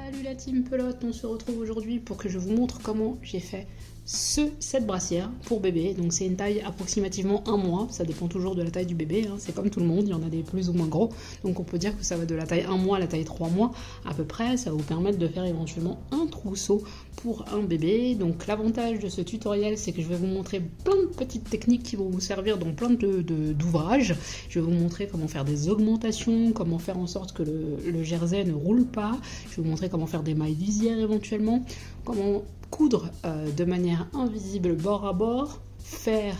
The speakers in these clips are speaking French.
Salut la team pelote, on se retrouve aujourd'hui pour que je vous montre comment j'ai fait cette brassière pour bébé. Donc c'est une taille approximativement 1 mois, ça dépend toujours de la taille du bébé, hein. C'est comme tout le monde, il y en a des plus ou moins gros. Donc on peut dire que ça va de la taille 1 mois à la taille 3 mois à peu près. Ça va vous permettre de faire éventuellement un trousseau pour un bébé. Donc l'avantage de ce tutoriel, c'est que je vais vous montrer plein de petites techniques qui vont vous servir dans plein d'ouvrages. Je vais vous montrer comment faire des augmentations, comment faire en sorte que le jersey ne roule pas. Je vais vous montrer comment faire des mailles lisières éventuellement, comment coudre de manière invisible bord à bord, faire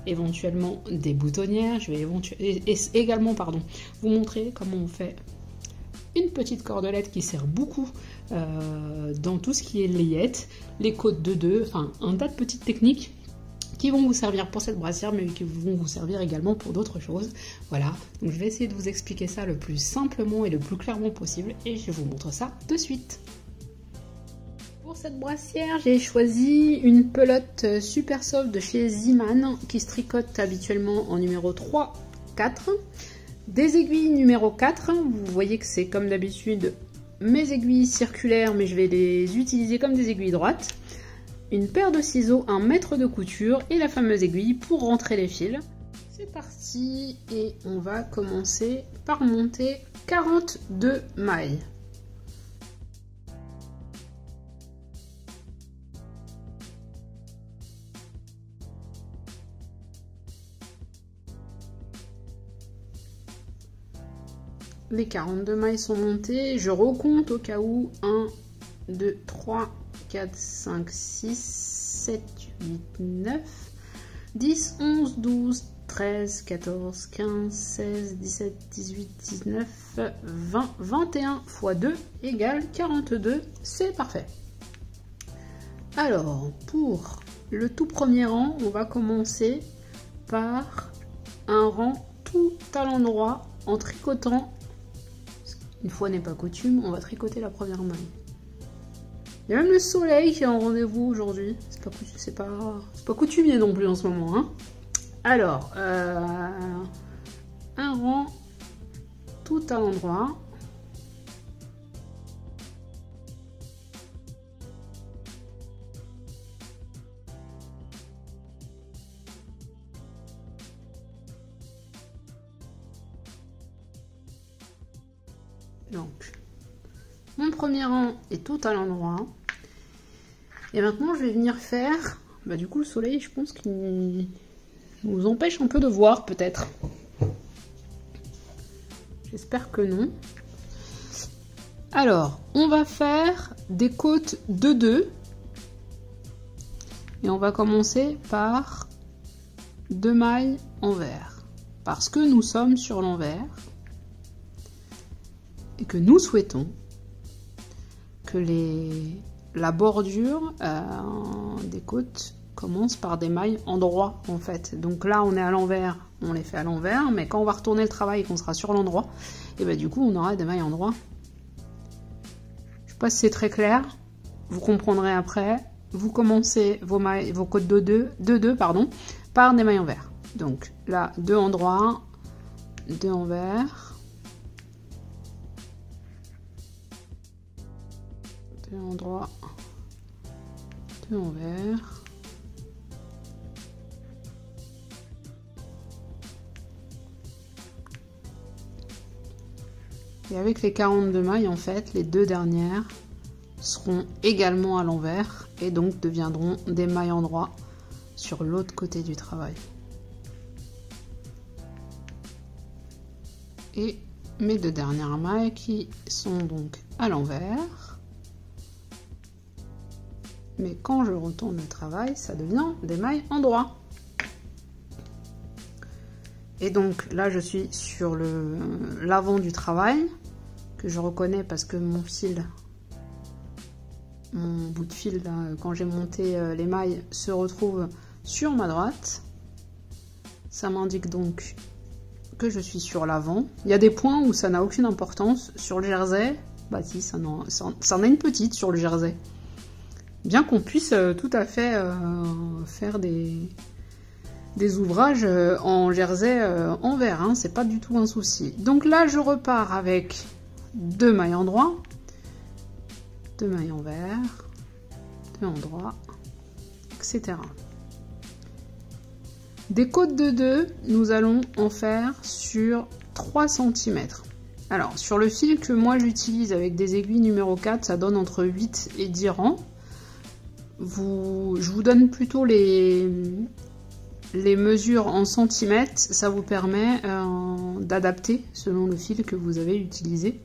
éventuellement des boutonnières. Je vais également vous montrer comment on fait une petite cordelette qui sert beaucoup dans tout ce qui est layette, les côtes de 2, enfin un tas de petites techniques qui vont vous servir pour cette brassière, mais qui vont vous servir également pour d'autres choses. Voilà, donc je vais essayer de vous expliquer ça le plus simplement et le plus clairement possible, et je vous montre ça de suite. Pour cette brassière, j'ai choisi une pelote super soft de chez Zeeman qui se tricote habituellement en numéro 3, 4. Des aiguilles numéro 4, vous voyez que c'est comme d'habitude mes aiguilles circulaires, mais je vais les utiliser comme des aiguilles droites. Une paire de ciseaux, un mètre de couture et la fameuse aiguille pour rentrer les fils. C'est parti et on va commencer par monter 42 mailles. Les 42 mailles sont montées, je recompte au cas où. 1, 2, 3, 4, 5, 6, 7, 8, 9, 10, 11, 12, 13, 14, 15, 16, 17, 18, 19, 20, 21 x 2 égale 42, c'est parfait. Alors, pour le tout premier rang, on va commencer par un rang tout à l'endroit en tricotant. Une fois n'est pas coutume, on va tricoter la première maille. Il y a même le soleil qui est en rendez-vous aujourd'hui. C'est pas coutumier non plus en ce moment, hein. Alors, un rang tout à l'endroit. Donc, mon premier rang est tout à l'endroit. Et maintenant, je vais venir faire... du coup, le soleil, je pense qu'il nous empêche un peu de voir, peut-être. J'espère que non. Alors, on va faire des côtes de 2. Et on va commencer par 2 mailles envers. Parce que nous sommes sur l'envers. Et que nous souhaitons que la bordure des côtes commence par des mailles en droit en fait. Donc là on est à l'envers, on les fait à l'envers, mais quand on va retourner le travail et qu'on sera sur l'endroit, et du coup on aura des mailles en droit. Je sais pas si c'est très clair, vous comprendrez après. Vous commencez vos côtes de 2 par des mailles envers. Donc là 2 en droit, 2 envers. 2 en droit, 2 envers. Et avec les 42 mailles, en fait, les 2 dernières seront également à l'envers et donc deviendront des mailles en droit sur l'autre côté du travail. Et mes 2 dernières mailles qui sont donc à l'envers. Mais quand je retourne le travail, ça devient des mailles en droit. Et donc là, je suis sur l'avant du travail, que je reconnais parce que mon bout de fil, là, quand j'ai monté les mailles, se retrouve sur ma droite. Ça m'indique donc que je suis sur l'avant. Il y a des points où ça n'a aucune importance. Sur le jersey, si, ça en a une petite sur le jersey. Bien qu'on puisse tout à fait faire des ouvrages en jersey envers, hein, c'est pas du tout un souci. Donc là, je repars avec 2 mailles en droit, 2 mailles envers, 2 endroits, etc. Des côtes de 2, nous allons en faire sur 3 cm. Alors, sur le fil que moi j'utilise avec des aiguilles numéro 4, ça donne entre 8 et 10 rangs. Je vous donne plutôt les mesures en centimètres, ça vous permet d'adapter selon le fil que vous avez utilisé.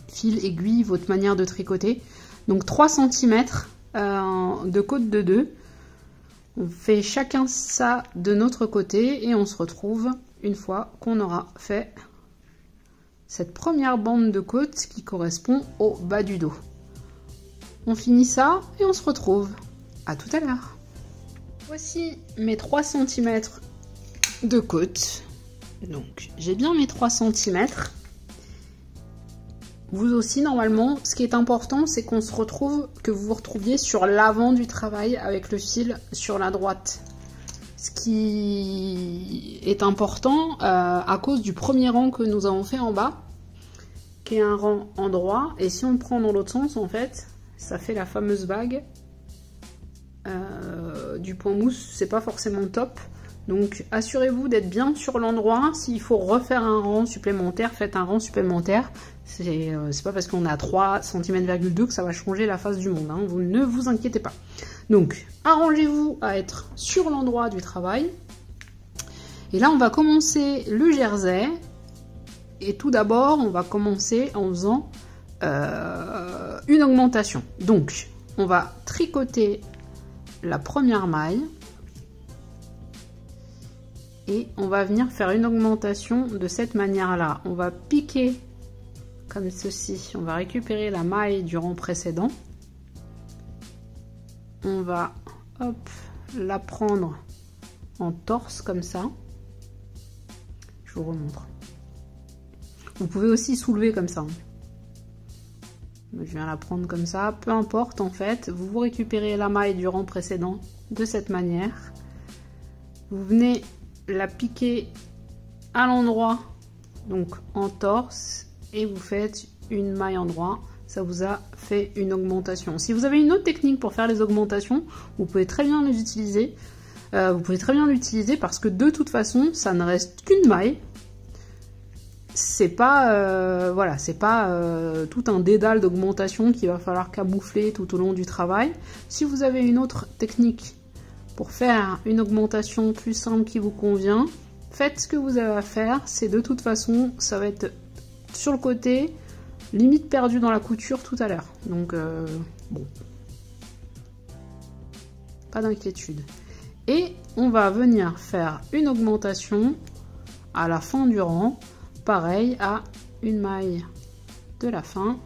Fil, aiguille, votre manière de tricoter. Donc 3 cm de côte de 2. On fait chacun ça de notre côté et on se retrouve une fois qu'on aura fait cette première bande de côte qui correspond au bas du dos. On finit ça et on se retrouve. À tout à l'heure. Voici mes 3 cm de côte. Donc j'ai bien mes 3 cm. Vous aussi, normalement, ce qui est important, c'est qu'on se retrouve, que vous vous retrouviez sur l'avant du travail avec le fil sur la droite. Ce qui est important à cause du premier rang que nous avons fait en bas, qui est un rang en droit. Et si on le prend dans l'autre sens, en fait, ça fait la fameuse vague du point mousse. C'est pas forcément top. Donc assurez-vous d'être bien sur l'endroit. S'il faut refaire un rang supplémentaire, faites un rang supplémentaire. C'est pas parce qu'on a 3 cm,2 que ça va changer la face du monde, hein. Vous ne vous inquiétez pas. Donc arrangez-vous à être sur l'endroit du travail. Et là on va commencer le jersey. Et tout d'abord on va commencer en faisant une augmentation. Donc on va tricoter la première maille. Et on va venir faire une augmentation de cette manière-là. On va piquer comme ceci. On va récupérer la maille du rang précédent. On va, hop, la prendre en torse comme ça. Je vous remontre. Vous pouvez aussi soulever comme ça. Je viens la prendre comme ça. Peu importe en fait. Vous récupérez la maille du rang précédent de cette manière. Vous venez la piquer à l'endroit, donc en torse, et vous faites une maille en droit. Ça vous a fait une augmentation. Si vous avez une autre technique pour faire les augmentations, vous pouvez très bien les utiliser. Parce que de toute façon, ça ne reste qu'une maille. C'est pas voilà, c'est pas tout un dédale d'augmentation qu'il va falloir camoufler tout au long du travail. Si vous avez une autre technique pour faire une augmentation plus simple qui vous convient, faites ce que vous avez à faire. C'est de toute façon, ça va être sur le côté, limite perdu dans la couture tout à l'heure. Donc, bon. Pas d'inquiétude. Et on va venir faire une augmentation à la fin du rang. Pareil, à une maille de la fin.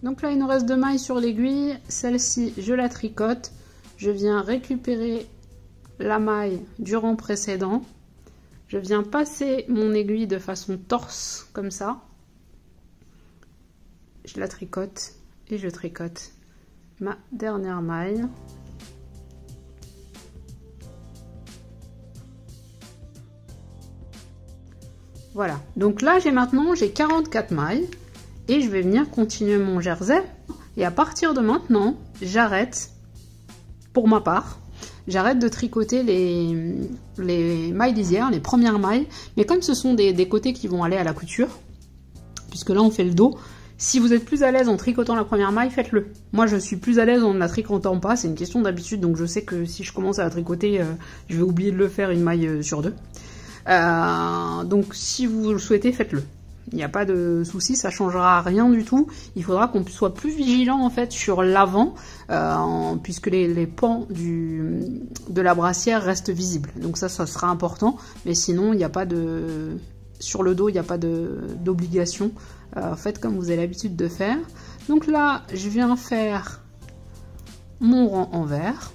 Donc là, il nous reste 2 mailles sur l'aiguille. Celle-ci, je la tricote. Je viens récupérer la maille du rang précédent. Je viens passer mon aiguille de façon torse, comme ça. Je la tricote et je tricote ma dernière maille. Voilà. Donc là, j'ai 44 mailles. Et je vais venir continuer mon jersey. Et à partir de maintenant, j'arrête, pour ma part, j'arrête de tricoter les mailles lisières, les premières mailles. Mais comme ce sont des côtés qui vont aller à la couture, puisque là on fait le dos, si vous êtes plus à l'aise en tricotant la première maille, faites-le. Moi je suis plus à l'aise en ne la tricotant pas, c'est une question d'habitude. Donc je sais que si je commence à la tricoter, je vais oublier de le faire une maille sur 2. Donc si vous le souhaitez, faites-le. Il n'y a pas de souci, ça changera rien du tout. Il faudra qu'on soit plus vigilant en fait sur l'avant, puisque les pans de la brassière restent visibles. Donc ça sera important. Mais sinon, il n'y a pas de sur le dos, il n'y a pas d'obligation. Faites comme vous avez l'habitude de faire. Donc là, je viens faire mon rang envers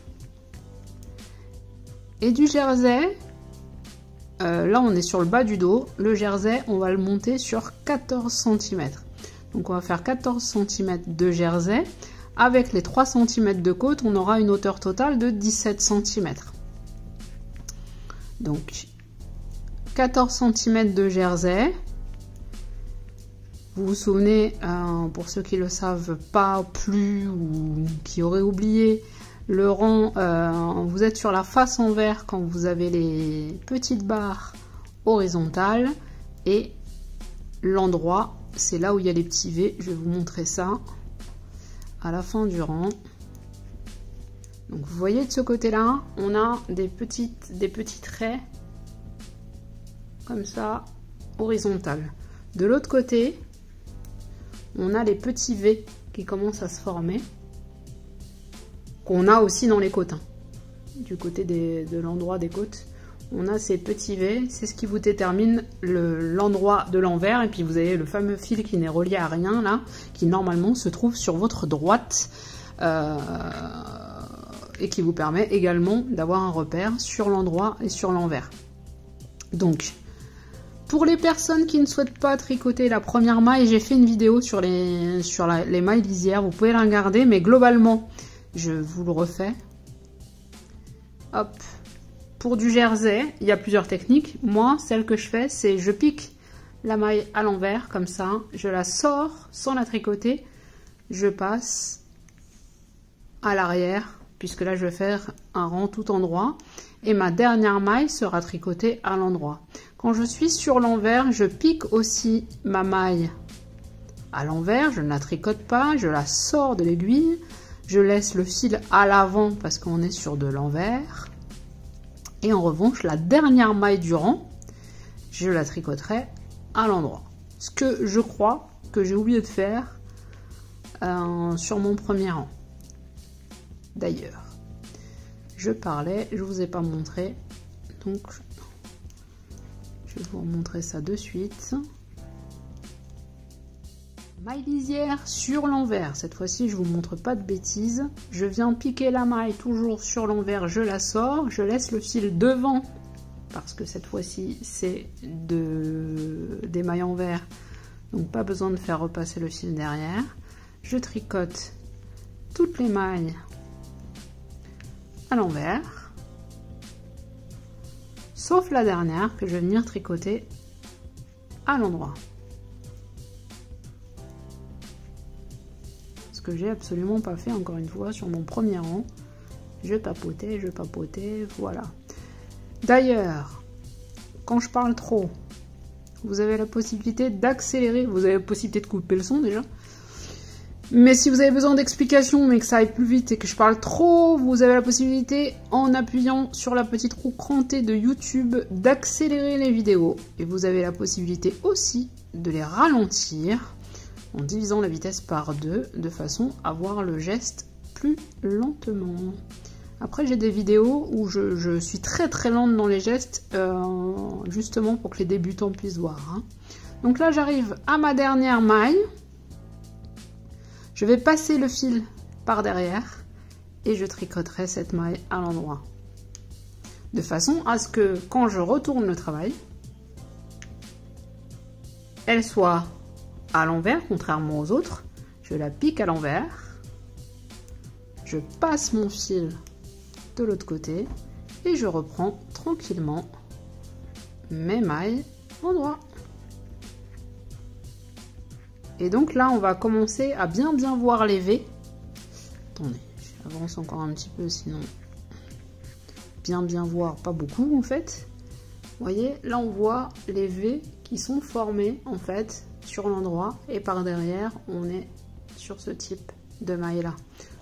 et du jersey. Là on est sur le bas du dos, le jersey on va le monter sur 14 cm. Donc on va faire 14 cm de jersey. Avec les 3 cm de côte, on aura une hauteur totale de 17 cm. Donc 14 cm de jersey. Vous vous souvenez, pour ceux qui ne le savent pas plus ou qui auraient oublié, le rang, vous êtes sur la face envers quand vous avez les petites barres horizontales et l'endroit, c'est là où il y a les petits V. Je vais vous montrer ça à la fin du rang. Donc vous voyez de ce côté-là, on a des petits traits comme ça, horizontales. De l'autre côté, on a les petits V qui commencent à se former, qu'on a aussi dans les côtes. Du côté de l'endroit des côtes, on a ces petits V, c'est ce qui vous détermine l'endroit de l'envers. Et puis vous avez le fameux fil qui n'est relié à rien là, qui normalement se trouve sur votre droite. Et qui vous permet également d'avoir un repère sur l'endroit et sur l'envers. Donc, pour les personnes qui ne souhaitent pas tricoter la première maille, j'ai fait une vidéo sur les mailles lisières, vous pouvez la regarder, mais globalement, je vous le refais. Hop. Pour du jersey, il y a plusieurs techniques. Moi, celle que je fais, c'est je pique la maille à l'envers, comme ça, je la sors sans la tricoter, je passe à l'arrière, puisque là je vais faire un rang tout endroit et ma dernière maille sera tricotée à l'endroit. Quand je suis sur l'envers, je pique aussi ma maille à l'envers, je ne la tricote pas, je la sors de l'aiguille, je laisse le fil à l'avant parce qu'on est sur de l'envers, et en revanche la dernière maille du rang, je la tricoterai à l'endroit. Ce que je crois que j'ai oublié de faire sur mon premier rang. D'ailleurs, je parlais, je vous ai pas montré, donc je vais vous montrer ça de suite. Maille lisière sur l'envers, cette fois-ci je vous montre pas de bêtises. Je viens piquer la maille toujours sur l'envers, je la sors, je laisse le fil devant, parce que cette fois-ci c'est des mailles envers, donc pas besoin de faire repasser le fil derrière. Je tricote toutes les mailles à l'envers, sauf la dernière que je vais venir tricoter à l'endroit. Ce que j'ai absolument pas fait encore une fois sur mon premier rang. Je papotais, voilà. D'ailleurs, quand je parle trop, vous avez la possibilité d'accélérer, vous avez la possibilité de couper le son déjà. Mais si vous avez besoin d'explications, mais que ça aille plus vite et que je parle trop, vous avez la possibilité, en appuyant sur la petite roue crantée de YouTube, d'accélérer les vidéos. Et vous avez la possibilité aussi de les ralentir en divisant la vitesse par 2, de façon à voir le geste plus lentement. Après, j'ai des vidéos où je suis très lente dans les gestes, justement pour que les débutants puissent voir. Hein. Donc là, j'arrive à ma dernière maille. Je vais passer le fil par derrière et je tricoterai cette maille à l'endroit. De façon à ce que quand je retourne le travail, elle soit à l'envers, contrairement aux autres. Je la pique à l'envers, je passe mon fil de l'autre côté et je reprends tranquillement mes mailles endroit. Et donc là, on va commencer à bien voir les V. Attendez, j'avance encore un petit peu, sinon bien voir, pas beaucoup en fait. Vous voyez, là on voit les V qui sont formés en fait sur l'endroit et par derrière, on est sur ce type de maille là.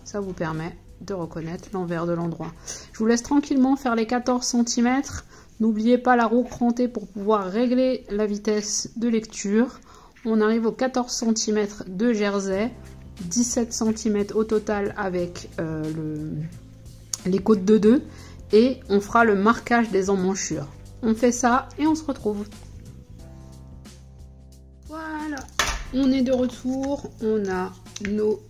Ça vous permet de reconnaître l'envers de l'endroit. Je vous laisse tranquillement faire les 14 cm. N'oubliez pas la roue crantée pour pouvoir régler la vitesse de lecture. On arrive aux 14 cm de jersey, 17 cm au total avec les côtes de 2 et on fera le marquage des emmanchures. On fait ça et on se retrouve. Voilà, on est de retour, on a nos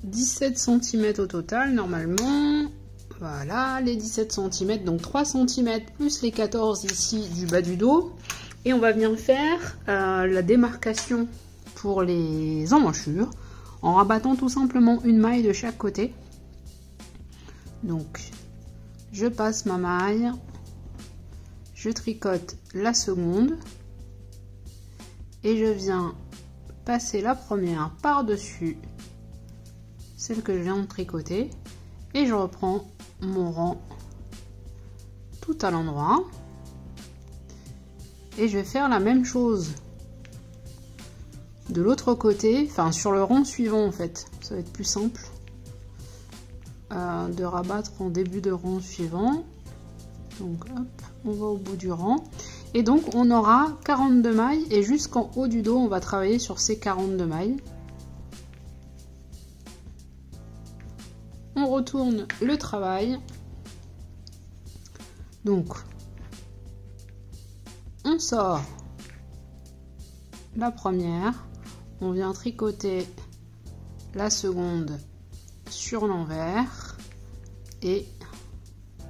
17 cm au total normalement. Voilà, les 17 cm, donc 3 cm plus les 14 ici du bas du dos. Et on va venir faire la démarcation pour les emmanchures en rabattant tout simplement une maille de chaque côté. Donc, je passe ma maille, je tricote la seconde et je viens passer la première par-dessus celle que je viens de tricoter et je reprends mon rang tout à l'endroit et je vais faire la même chose de l'autre côté, enfin sur le rang suivant en fait, ça va être plus simple de rabattre en début de rang suivant. Donc hop, on va au bout du rang et donc on aura 42 mailles et jusqu'en haut du dos on va travailler sur ces 42 mailles. On retourne le travail, donc on sort la première, on vient tricoter la seconde sur l'envers et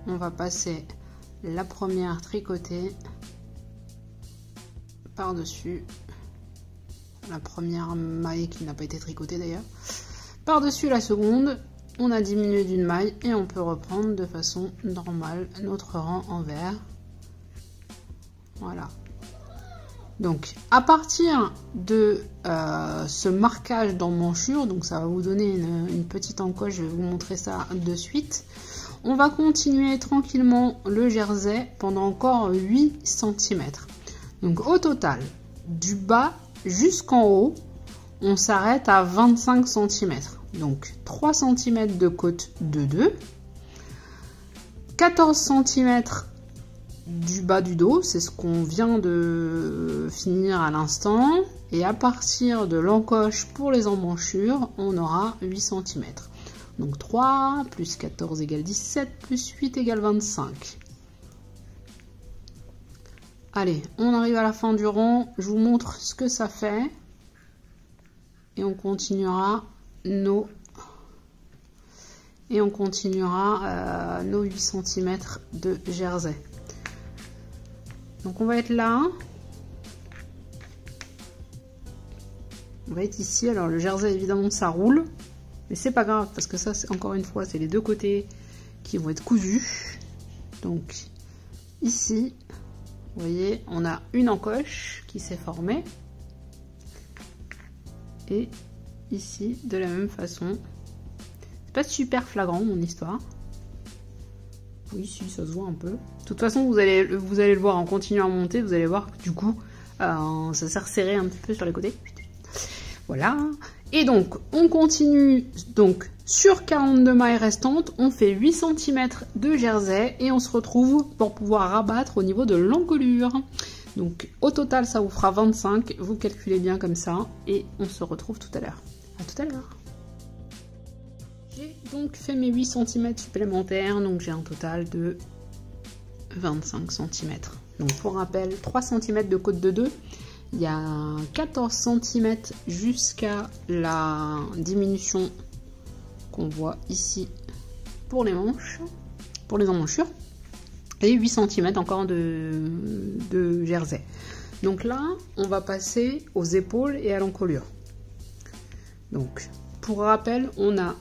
on va passer la première tricotée par dessus la première maille qui n'a pas été tricotée d'ailleurs, par dessus la seconde. On a diminué d'une maille et on peut reprendre de façon normale notre rang envers. Voilà. Donc à partir de ce marquage d'emmanchure, donc ça va vous donner une petite encoche, je vais vous montrer ça de suite. On va continuer tranquillement le jersey pendant encore 8 cm. Donc au total, du bas jusqu'en haut, on s'arrête à 25 cm. Donc 3 cm de côte de 2, 14 cm du bas du dos, c'est ce qu'on vient de finir à l'instant. Et à partir de l'encoche pour les emmanchures, on aura 8 cm. Donc 3 plus 14 égale 17, plus 8 égale 25. Allez, on arrive à la fin du rang, je vous montre ce que ça fait. Et on continuera nos 8 cm de jersey. Donc on va être là. On va être ici. Alors le jersey évidemment ça roule. Mais c'est pas grave parce que ça c'est encore une fois c'est les deux côtés qui vont être cousus. Donc ici, vous voyez, on a une encoche qui s'est formée. Et ici de la même façon. C'est pas super flagrant mon histoire. Oui, si, ça se voit un peu. De toute façon, vous allez le voir en continuant à monter, vous allez voir que du coup, ça s'est resserré un petit peu sur les côtés. Voilà. Et donc, on continue donc sur 42 mailles restantes, on fait 8 cm de jersey et on se retrouve pour pouvoir rabattre au niveau de l'encolure. Donc, au total, ça vous fera 25. Vous calculez bien comme ça et on se retrouve tout à l'heure. À tout à l'heure. J'ai donc fait mes 8 cm supplémentaires, donc j'ai un total de 25 cm. Donc pour rappel, 3 cm de côte de 2, il y a 14 cm jusqu'à la diminution qu'on voit ici pour les manches, pour les emmanchures, et 8 cm encore de jersey. Donc là, on va passer aux épaules et à l'encolure. Donc pour rappel, on a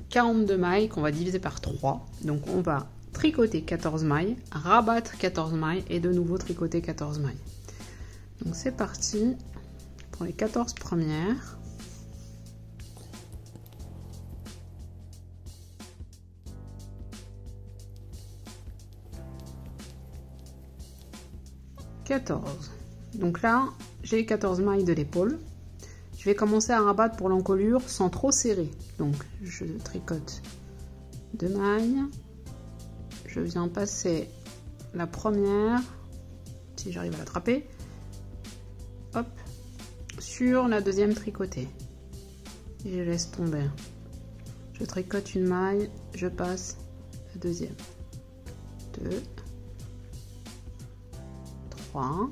42 mailles qu'on va diviser par 3. Donc on va tricoter 14 mailles, rabattre 14 mailles et de nouveau tricoter 14 mailles. Donc c'est parti pour les 14 premières. Donc là, j'ai 14 mailles de l'épaule. Je vais commencer à rabattre pour l'encolure sans trop serrer. Donc je tricote 2 mailles. Je viens passer la première, si j'arrive à l'attraper, hop, sur la deuxième tricotée. Et je laisse tomber. Je tricote une maille, je passe la deuxième. 2, 3.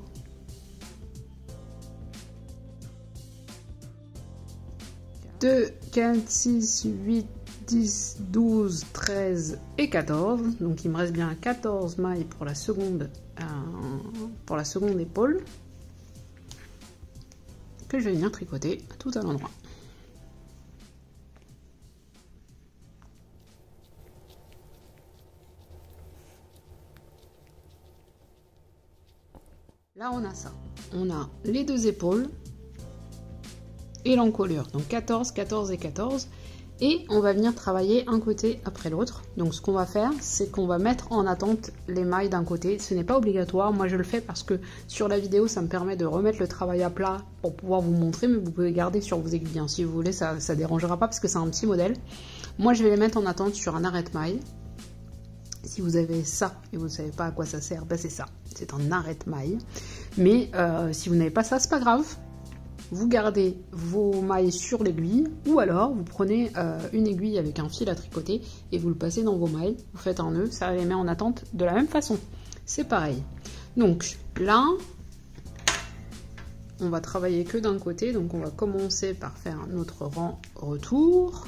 2, 4, 6, 8, 10, 12, 13 et 14. Donc il me reste bien 14 mailles pour la seconde épaule que je vais venir tricoter tout à l'endroit. Là on a ça. On a les deux épaules. et l'encolure. Donc 14, 14 et 14. Et on va venir travailler un côté après l'autre. Donc ce qu'on va faire, c'est qu'on va mettre en attente les mailles d'un côté. Ce n'est pas obligatoire, moi je le fais parce que sur la vidéo, ça me permet de remettre le travail à plat pour pouvoir vous montrer, mais vous pouvez garder sur vos aiguilles. Si vous voulez, ça ne dérangera pas parce que c'est un petit modèle. Moi je vais les mettre en attente sur un arrête-maille. Si vous avez ça et vous ne savez pas à quoi ça sert, ben c'est ça, c'est un arrête-maille. Mais si vous n'avez pas ça, c'est pas grave. Vous gardez vos mailles sur l'aiguille ou alors vous prenez une aiguille avec un fil à tricoter et vous le passez dans vos mailles, vous faites un nœud, ça les met en attente de la même façon. C'est pareil. Donc là, on va travailler que d'un côté, donc on va commencer par faire notre rang retour.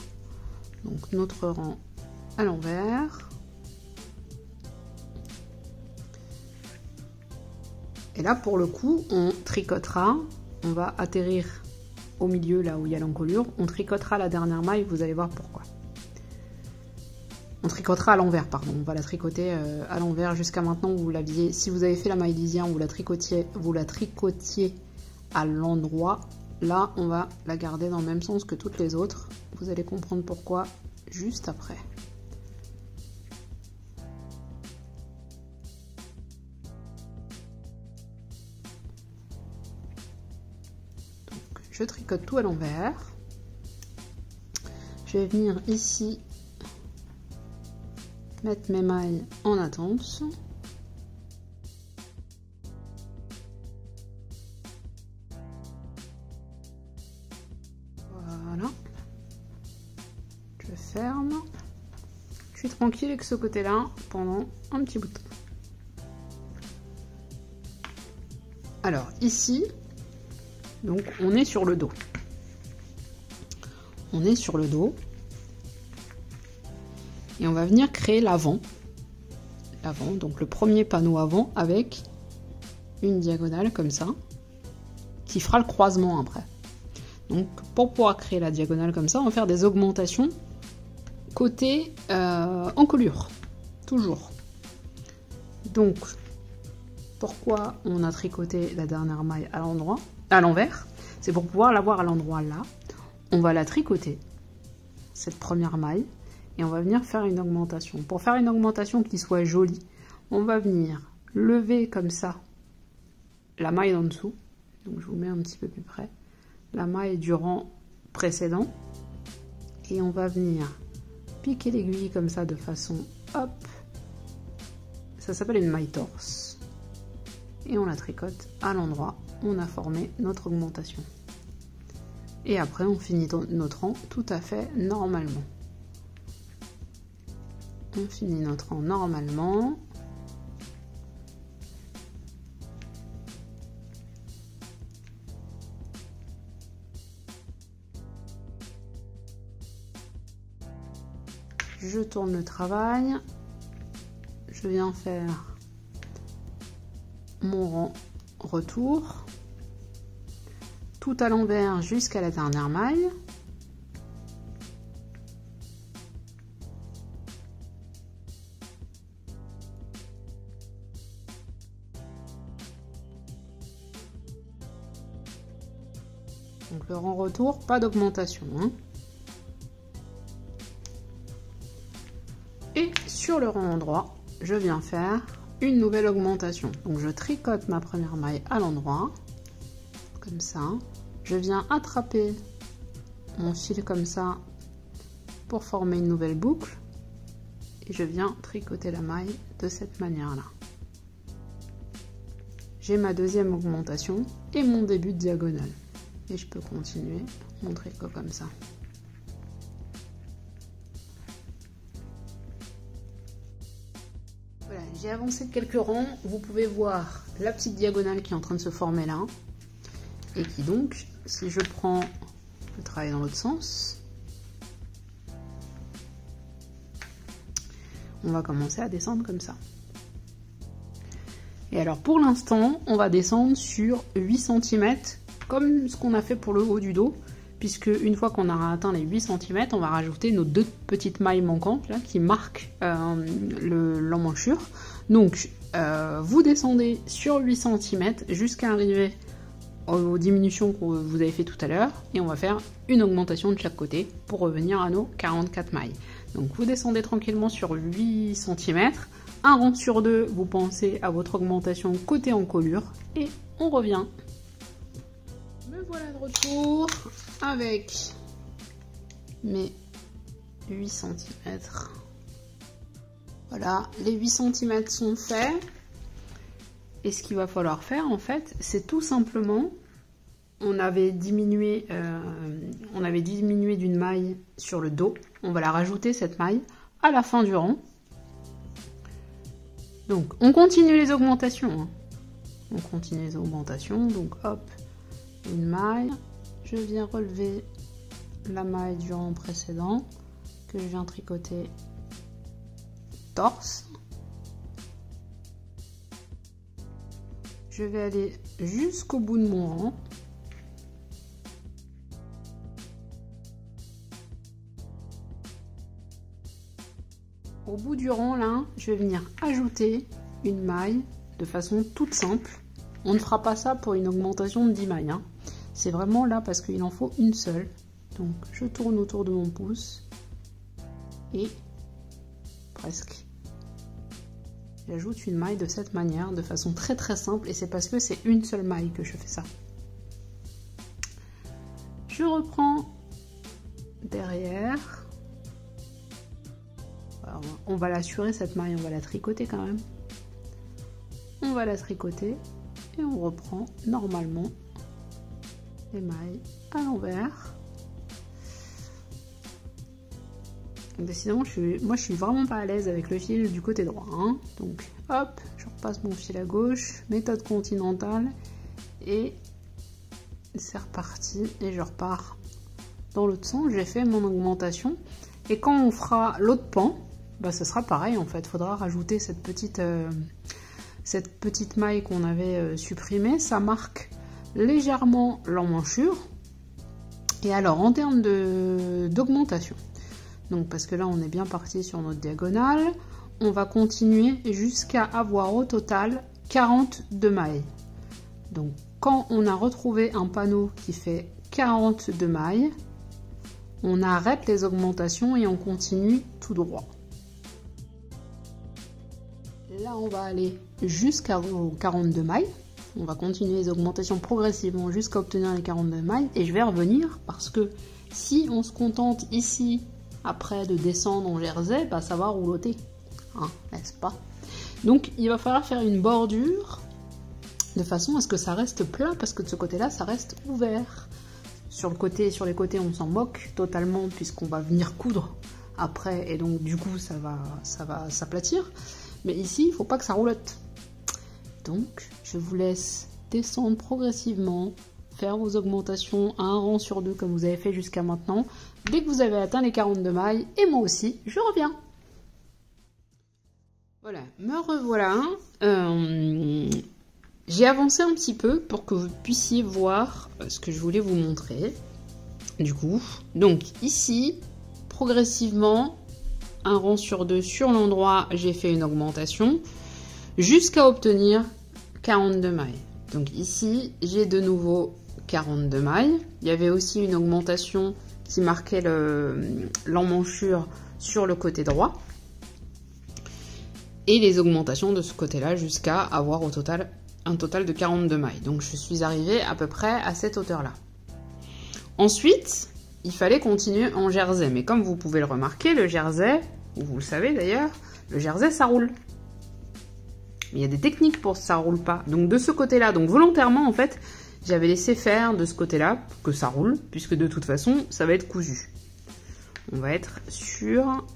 Donc notre rang à l'envers. Et là, pour le coup, on tricotera. On va atterrir au milieu, là où il y a l'encolure. On tricotera la dernière maille, vous allez voir pourquoi. On tricotera à l'envers, pardon. On va la tricoter à l'envers. Jusqu'à maintenant, vous l'aviez. Si vous avez fait la maille lisière, vous la tricotiez à l'endroit. Là, on va la garder dans le même sens que toutes les autres. Vous allez comprendre pourquoi juste après. Je tricote tout à l'envers. Je vais venir ici mettre mes mailles en attente. Voilà. Je ferme. Je suis tranquille avec ce côté-là pendant un petit bout de temps. Alors ici, donc on est sur le dos. On est sur le dos. Et on va venir créer l'avant. L'avant, donc le premier panneau avant avec une diagonale comme ça, qui fera le croisement après. Donc pour pouvoir créer la diagonale comme ça, on va faire des augmentations côté encolure. Toujours. Donc, pourquoi on a tricoté la dernière maille à l'envers? C'est pour pouvoir l'avoir à l'endroit là. On va la tricoter, cette première maille, et on va venir faire une augmentation. Pour faire une augmentation qui soit jolie, on va venir lever comme ça la maille en dessous. Donc je vous mets un petit peu plus près. La maille du rang précédent. Et on va venir piquer l'aiguille comme ça de façon hop. Ça s'appelle une maille torse. Et on la tricote à l'endroit où on a formé notre augmentation. Et après on finit notre rang tout à fait normalement. On finit notre rang normalement. Je tourne le travail. Je viens faire mon rang retour. Tout à l'envers jusqu'à la dernière maille. Donc le rang retour, pas d'augmentation. Hein. Et sur le rang endroit, je viens faire une nouvelle augmentation. Donc je tricote ma première maille à l'endroit, comme ça. Je viens attraper mon fil comme ça pour former une nouvelle boucle. Et je viens tricoter la maille de cette manière-là. J'ai ma deuxième augmentation et mon début de diagonale. Et je peux continuer mon tricot comme ça. Voilà, j'ai avancé de quelques rangs. Vous pouvez voir la petite diagonale qui est en train de se former là. Et qui donc, si je prends le travail dans l'autre sens, on va commencer à descendre comme ça. Et alors pour l'instant, on va descendre sur 8 cm, comme ce qu'on a fait pour le haut du dos, puisque une fois qu'on aura atteint les 8 cm, on va rajouter nos deux petites mailles manquantes là, qui marquent l'emmanchure. Donc vous descendez sur 8 cm jusqu'à arriver aux diminutions que vous avez fait tout à l'heure et on va faire une augmentation de chaque côté pour revenir à nos 44 mailles. Donc vous descendez tranquillement sur 8 cm, un rang sur deux, vous pensez à votre augmentation côté encolure et on revient. Me voilà de retour avec mes 8 cm. Voilà, les 8 cm sont faits. Et ce qu'il va falloir faire en fait, c'est tout simplement, on avait diminué d'une maille sur le dos. On va la rajouter cette maille à la fin du rang. Donc on continue les augmentations. Hein. On continue les augmentations. Donc hop, une maille. Je viens relever la maille du rang précédent que je viens tricoter torse. Je vais aller jusqu'au bout de mon rang. Au bout du rang, là, je vais venir ajouter une maille de façon toute simple. On ne fera pas ça pour une augmentation de 10 mailles. Hein. C'est vraiment là parce qu'il en faut une seule. Donc, je tourne autour de mon pouce et presque. J'ajoute une maille de cette manière, de façon très très simple, et c'est parce que c'est une seule maille que je fais ça. Je reprends derrière. Alors, on va l'assurer cette maille, on va la tricoter quand même. On va la tricoter et on reprend normalement les mailles à l'envers. Décidément, moi je suis vraiment pas à l'aise avec le fil du côté droit. Hein. Donc hop, je repasse mon fil à gauche, méthode continentale, et c'est reparti. Et je repars dans l'autre sens, j'ai fait mon augmentation. Et quand on fera l'autre pan, bah, ce sera pareil en fait. Il faudra rajouter cette petite maille qu'on avait supprimée. Ça marque légèrement l'emmanchure. Et alors en termes d'augmentation, donc parce que là on est bien parti sur notre diagonale, on va continuer jusqu'à avoir au total 42 mailles. Donc quand on a retrouvé un panneau qui fait 42 mailles, on arrête les augmentations et on continue tout droit. Là on va aller jusqu'à 42 mailles. On va continuer les augmentations progressivement jusqu'à obtenir les 42 mailles. Et je vais revenir parce que si on se contente ici après de descendre en jersey, bah ça va rouloter, hein, n'est-ce pas? Donc il va falloir faire une bordure de façon à ce que ça reste plat, parce que de ce côté-là, ça reste ouvert. Sur les côtés, on s'en moque totalement puisqu'on va venir coudre après, et donc du coup ça va s'aplatir. Mais ici, il ne faut pas que ça roulote. Donc je vous laisse descendre progressivement, faire vos augmentations à un rang sur deux comme vous avez fait jusqu'à maintenant. Dès que vous avez atteint les 42 mailles, et moi aussi, je reviens. Voilà, me revoilà. J'ai avancé un petit peu pour que vous puissiez voir ce que je voulais vous montrer. Du coup, donc ici, progressivement, un rang sur deux sur l'endroit, j'ai fait une augmentation jusqu'à obtenir 42 mailles. Donc ici, j'ai de nouveau 42 mailles. Il y avait aussi une augmentation qui marquait l'emmanchure sur le côté droit. Et les augmentations de ce côté-là jusqu'à avoir un total de 42 mailles. Donc je suis arrivée à peu près à cette hauteur-là. Ensuite, il fallait continuer en jersey. Mais comme vous pouvez le remarquer, le jersey, ou vous le savez d'ailleurs, le jersey ça roule. Mais il y a des techniques pour que ça roule pas. Donc de ce côté-là, donc volontairement en fait, j'avais laissé faire de ce côté-là pour que ça roule, puisque de toute façon, ça va être cousu. On va être sur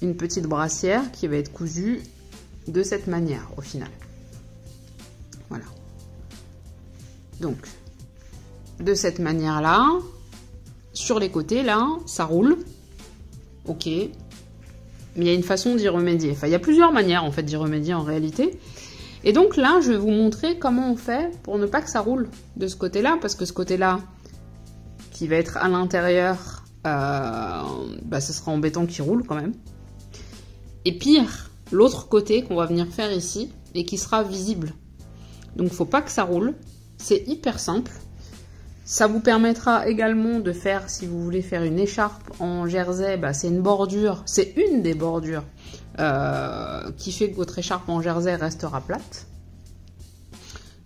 une petite brassière qui va être cousue de cette manière au final. Voilà. Donc, de cette manière-là, sur les côtés, là, ça roule. Ok. Mais il y a une façon d'y remédier. Enfin, il y a plusieurs manières en fait d'y remédier en réalité. Et donc là, je vais vous montrer comment on fait pour ne pas que ça roule de ce côté-là, parce que ce côté-là, qui va être à l'intérieur, ce sera embêtant qu'il roule quand même. Et pire, l'autre côté qu'on va venir faire ici, et qui sera visible. Donc il ne faut pas que ça roule, C'est hyper simple. Ça vous permettra également de faire, si vous voulez faire une écharpe en jersey, bah, c'est une bordure, c'est une des bordures qui fait que votre écharpe en jersey restera plate.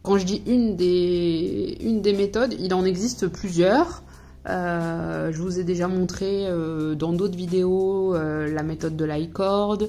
Quand je dis une des méthodes, il en existe plusieurs. Je vous ai déjà montré dans d'autres vidéos la méthode de l'i-cord,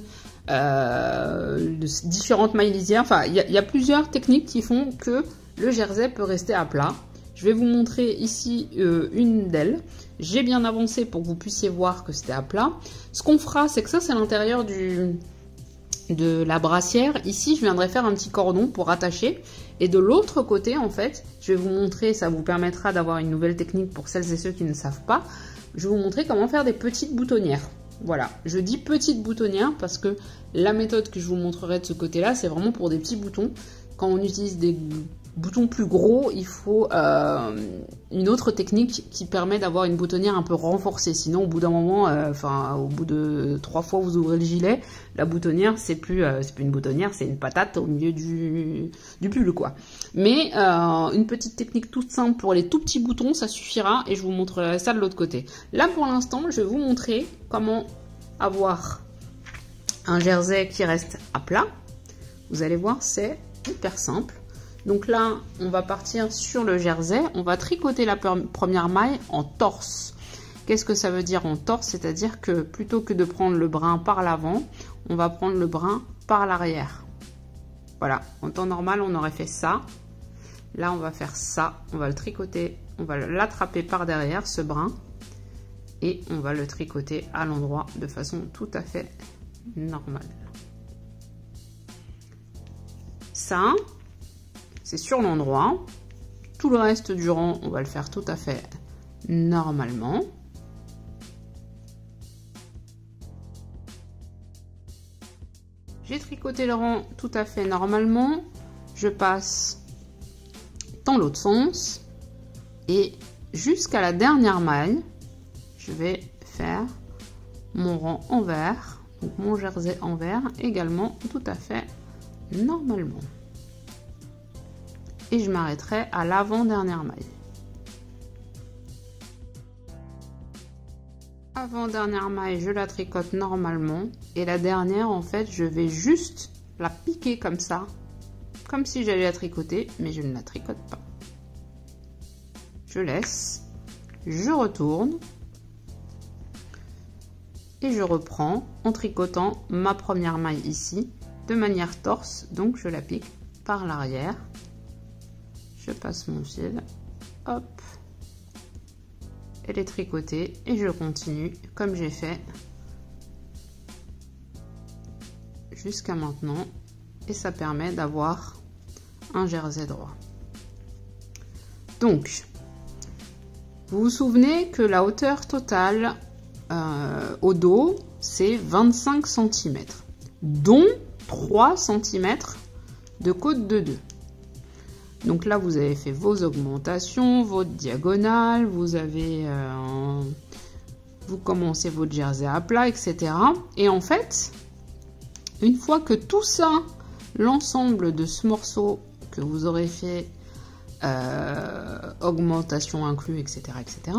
différentes mailles lisières. Enfin, il y a plusieurs techniques qui font que le jersey peut rester à plat. Je vais vous montrer ici une d'elles. J'ai bien avancé pour que vous puissiez voir que c'était à plat. Ce qu'on fera, c'est que ça, c'est l'intérieur de la brassière. Ici, je viendrai faire un petit cordon pour attacher. Et de l'autre côté, en fait, je vais vous montrer, ça vous permettra d'avoir une nouvelle technique pour celles et ceux qui ne savent pas. Je vais vous montrer comment faire des petites boutonnières. Voilà, je dis petites boutonnières parce que la méthode que je vous montrerai de ce côté-là, c'est vraiment pour des petits boutons. Quand on utilise des boutons plus gros, il faut une autre technique qui permet d'avoir une boutonnière un peu renforcée. Sinon, au bout d'un moment, au bout de 3 fois vous ouvrez le gilet, la boutonnière, c'est plus une boutonnière, c'est une patate au milieu du pull, quoi. Mais une petite technique toute simple pour les tout petits boutons, ça suffira et je vous montrerai ça de l'autre côté. Là, pour l'instant, je vais vous montrer comment avoir un jersey qui reste à plat. Vous allez voir, c'est hyper simple. Donc là, on va partir sur le jersey. On va tricoter la première maille en torse. Qu'est-ce que ça veut dire en torse? C'est-à-dire que plutôt que de prendre le brin par l'avant, on va prendre le brin par l'arrière. Voilà, en temps normal, on aurait fait ça. Là, on va faire ça. On va le tricoter, on va l'attraper par derrière, ce brin. Et on va le tricoter à l'endroit de façon tout à fait normale. Ça, c'est sur l'endroit. Tout le reste du rang, on va le faire tout à fait normalement. J'ai tricoté le rang tout à fait normalement. Je passe dans l'autre sens. Et jusqu'à la dernière maille, je vais faire mon rang envers. Donc mon jersey envers également tout à fait normalement. Et je m'arrêterai à l'avant-dernière maille. Avant-dernière maille, je la tricote normalement. Et la dernière, en fait, je vais juste la piquer comme ça. Comme si j'allais la tricoter, mais je ne la tricote pas. Je laisse. Je retourne. Et je reprends en tricotant ma première maille ici, de manière torse. Donc, je la pique par l'arrière. Je passe mon fil, hop, elle est tricotée et je continue comme j'ai fait jusqu'à maintenant et ça permet d'avoir un jersey droit. Donc, vous vous souvenez que la hauteur totale au dos, c'est 25 cm, dont 3 cm de côte de 2. Donc là, vous avez fait vos augmentations, votre diagonale, vous commencez votre jersey à plat, etc. Et en fait, une fois que tout ça, l'ensemble de ce morceau que vous aurez fait, augmentation inclus, etc., etc.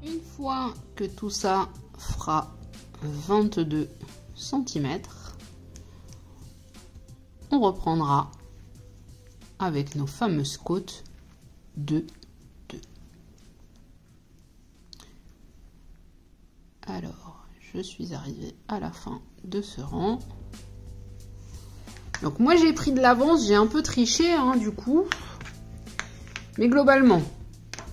Une fois que tout ça fera 22 cm, on reprendra avec nos fameuses côtes de 2. Alors, je suis arrivée à la fin de ce rang. Donc moi j'ai pris de l'avance, j'ai un peu triché du coup. Mais globalement,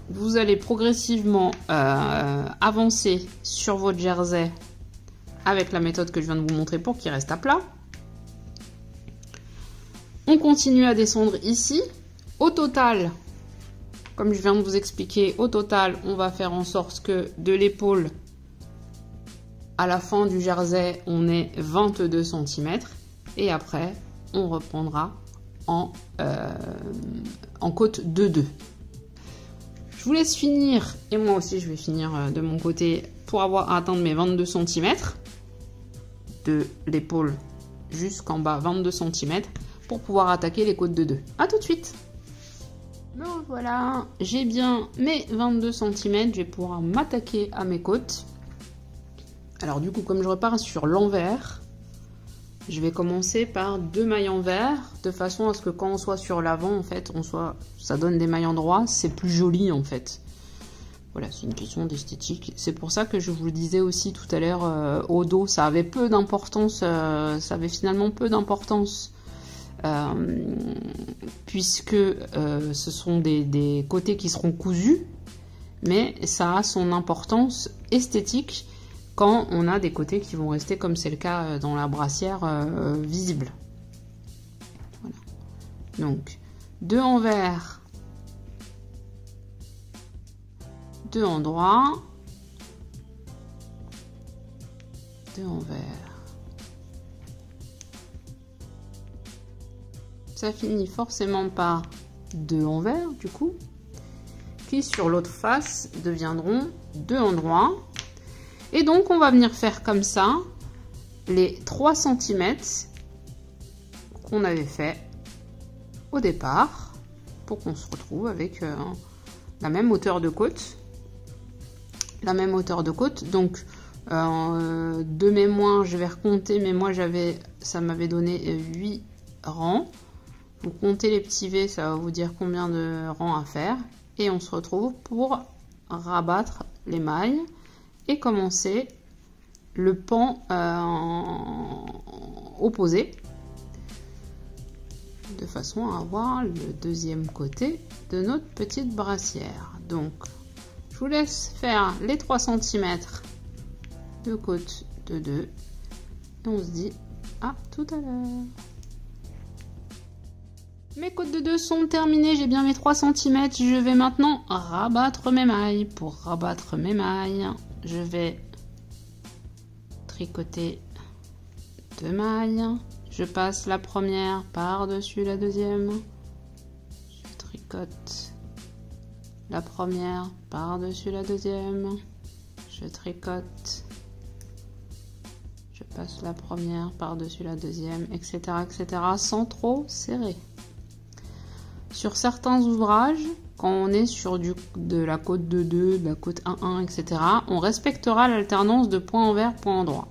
vous allez progressivement avancer sur votre jersey avec la méthode que je viens de vous montrer pour qu'il reste à plat. On continue à descendre ici. Au total, comme je viens de vous expliquer, au total, on va faire en sorte que de l'épaule à la fin du jersey, on ait 22 cm. Et après, on reprendra en côte de 2. Je vous laisse finir, et moi aussi je vais finir de mon côté pour avoir atteint mes 22 cm. De l'épaule jusqu'en bas, 22 cm. Pour pouvoir attaquer les côtes de 2. A tout de suite. Donc voilà, j'ai bien mes 22 cm, je vais pouvoir m'attaquer à mes côtes. Alors du coup, comme je repars sur l'envers, je vais commencer par 2 mailles envers, de façon à ce que quand on soit sur l'avant, en fait, ça donne des mailles endroits, c'est plus joli en fait. Voilà, c'est une question d'esthétique. C'est pour ça que je vous le disais aussi tout à l'heure, au dos, ça avait peu d'importance, ça avait finalement peu d'importance, puisque ce sont des côtés qui seront cousus, mais ça a son importance esthétique quand on a des côtés qui vont rester, comme c'est le cas dans la brassière, visible. Voilà. Donc, 2 envers, 2 en droit, 2 envers. Ça finit forcément par 2 envers, du coup, qui sur l'autre face deviendront 2 en droit. Et donc, on va venir faire comme ça les 3 cm qu'on avait fait au départ pour qu'on se retrouve avec la même hauteur de côte. La même hauteur de côte. Donc, de mémoire, je vais recompter, mais moi, ça m'avait donné 8 rangs. Vous comptez les petits V, ça va vous dire combien de rangs à faire. Et on se retrouve pour rabattre les mailles et commencer le pan opposé de façon à avoir le deuxième côté de notre petite brassière. Donc je vous laisse faire les 3 cm de côte de 2 et on se dit à tout à l'heure. Mes côtes de 2 sont terminées, j'ai bien mes 3 cm, je vais maintenant rabattre mes mailles. Pour rabattre mes mailles, je vais tricoter 2 mailles, je passe la première par-dessus la deuxième, je tricote la première par-dessus la deuxième, je tricote, je passe la première par-dessus la deuxième, etc., etc., sans trop serrer. Sur certains ouvrages, quand on est sur de la côte de 2, de la côte 1-1, etc., on respectera l'alternance de point envers, point endroit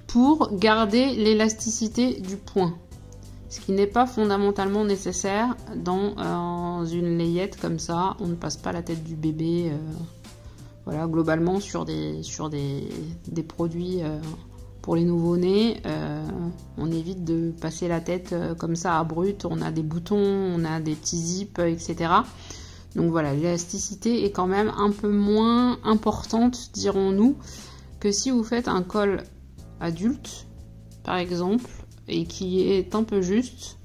pour garder l'élasticité du point, ce qui n'est pas fondamentalement nécessaire dans une layette comme ça. On ne passe pas la tête du bébé. Voilà, globalement sur des produits pour les nouveau-nés, on évite de passer la tête comme ça à brut. On a des boutons, on a des petits zips, etc. Donc voilà, l'élasticité est quand même un peu moins importante, dirons-nous, que si vous faites un col adulte, par exemple, et qui est un peu juste.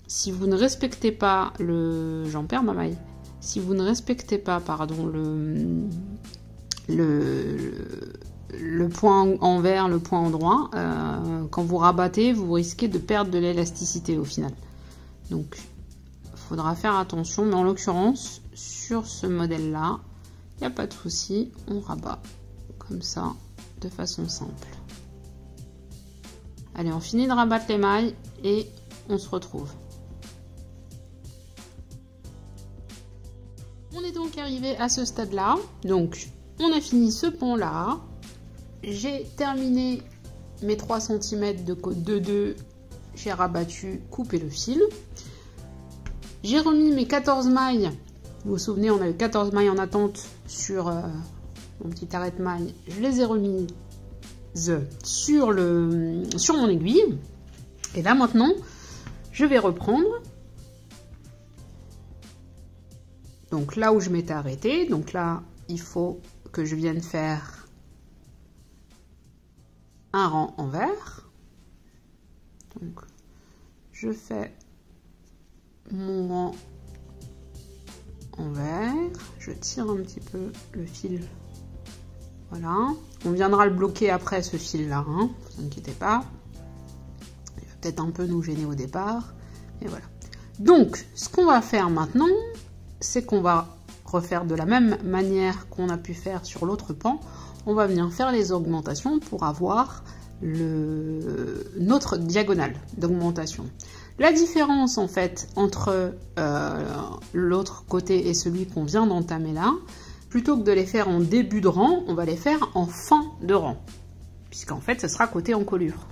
Si vous ne respectez pas j'en perds ma maille. Si vous ne respectez pas, pardon, le point envers, le point endroit, quand vous rabattez, vous risquez de perdre de l'élasticité au final. Donc, il faudra faire attention. Mais en l'occurrence, sur ce modèle-là, il n'y a pas de souci. On rabat comme ça, de façon simple. Allez, on finit de rabattre les mailles et on se retrouve. On est donc arrivé à ce stade-là. Donc, on a fini ce pan-là. J'ai terminé mes 3 cm de côte de 2. J'ai rabattu, coupé le fil. J'ai remis mes 14 mailles. Vous vous souvenez, on avait 14 mailles en attente sur mon petit arrête-maille. Je les ai remises sur mon aiguille. Et là, maintenant, je vais reprendre. Donc là où je m'étais arrêtée, donc là, il faut que je vienne faire un rang envers. Donc, je fais mon rang envers, je tire un petit peu le fil. Voilà, on viendra le bloquer après ce fil-là, hein, ne vous inquiétez pas. Il va peut-être un peu nous gêner au départ, mais voilà. Donc, ce qu'on va faire maintenant, c'est qu'on va refaire de la même manière qu'on a pu faire sur l'autre pan. On va venir faire les augmentations pour avoir notre diagonale d'augmentation. La différence en fait entre l'autre côté et celui qu'on vient d'entamer là, plutôt que de les faire en début de rang, on va les faire en fin de rang, puisqu'en fait ce sera côté encolure.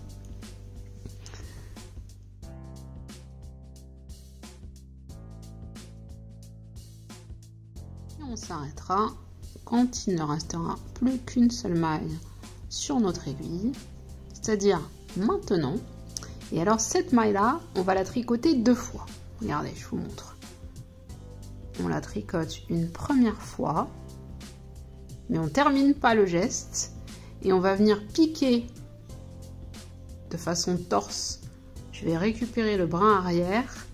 Et on s'arrêtera quand il ne restera plus qu'une seule maille sur notre aiguille, c'est-à-dire maintenant. Et alors cette maille là, on va la tricoter 2 fois. Regardez, je vous montre. On la tricote une première fois, mais on termine pas le geste et on va venir piquer de façon torse. Je vais récupérer le brin arrière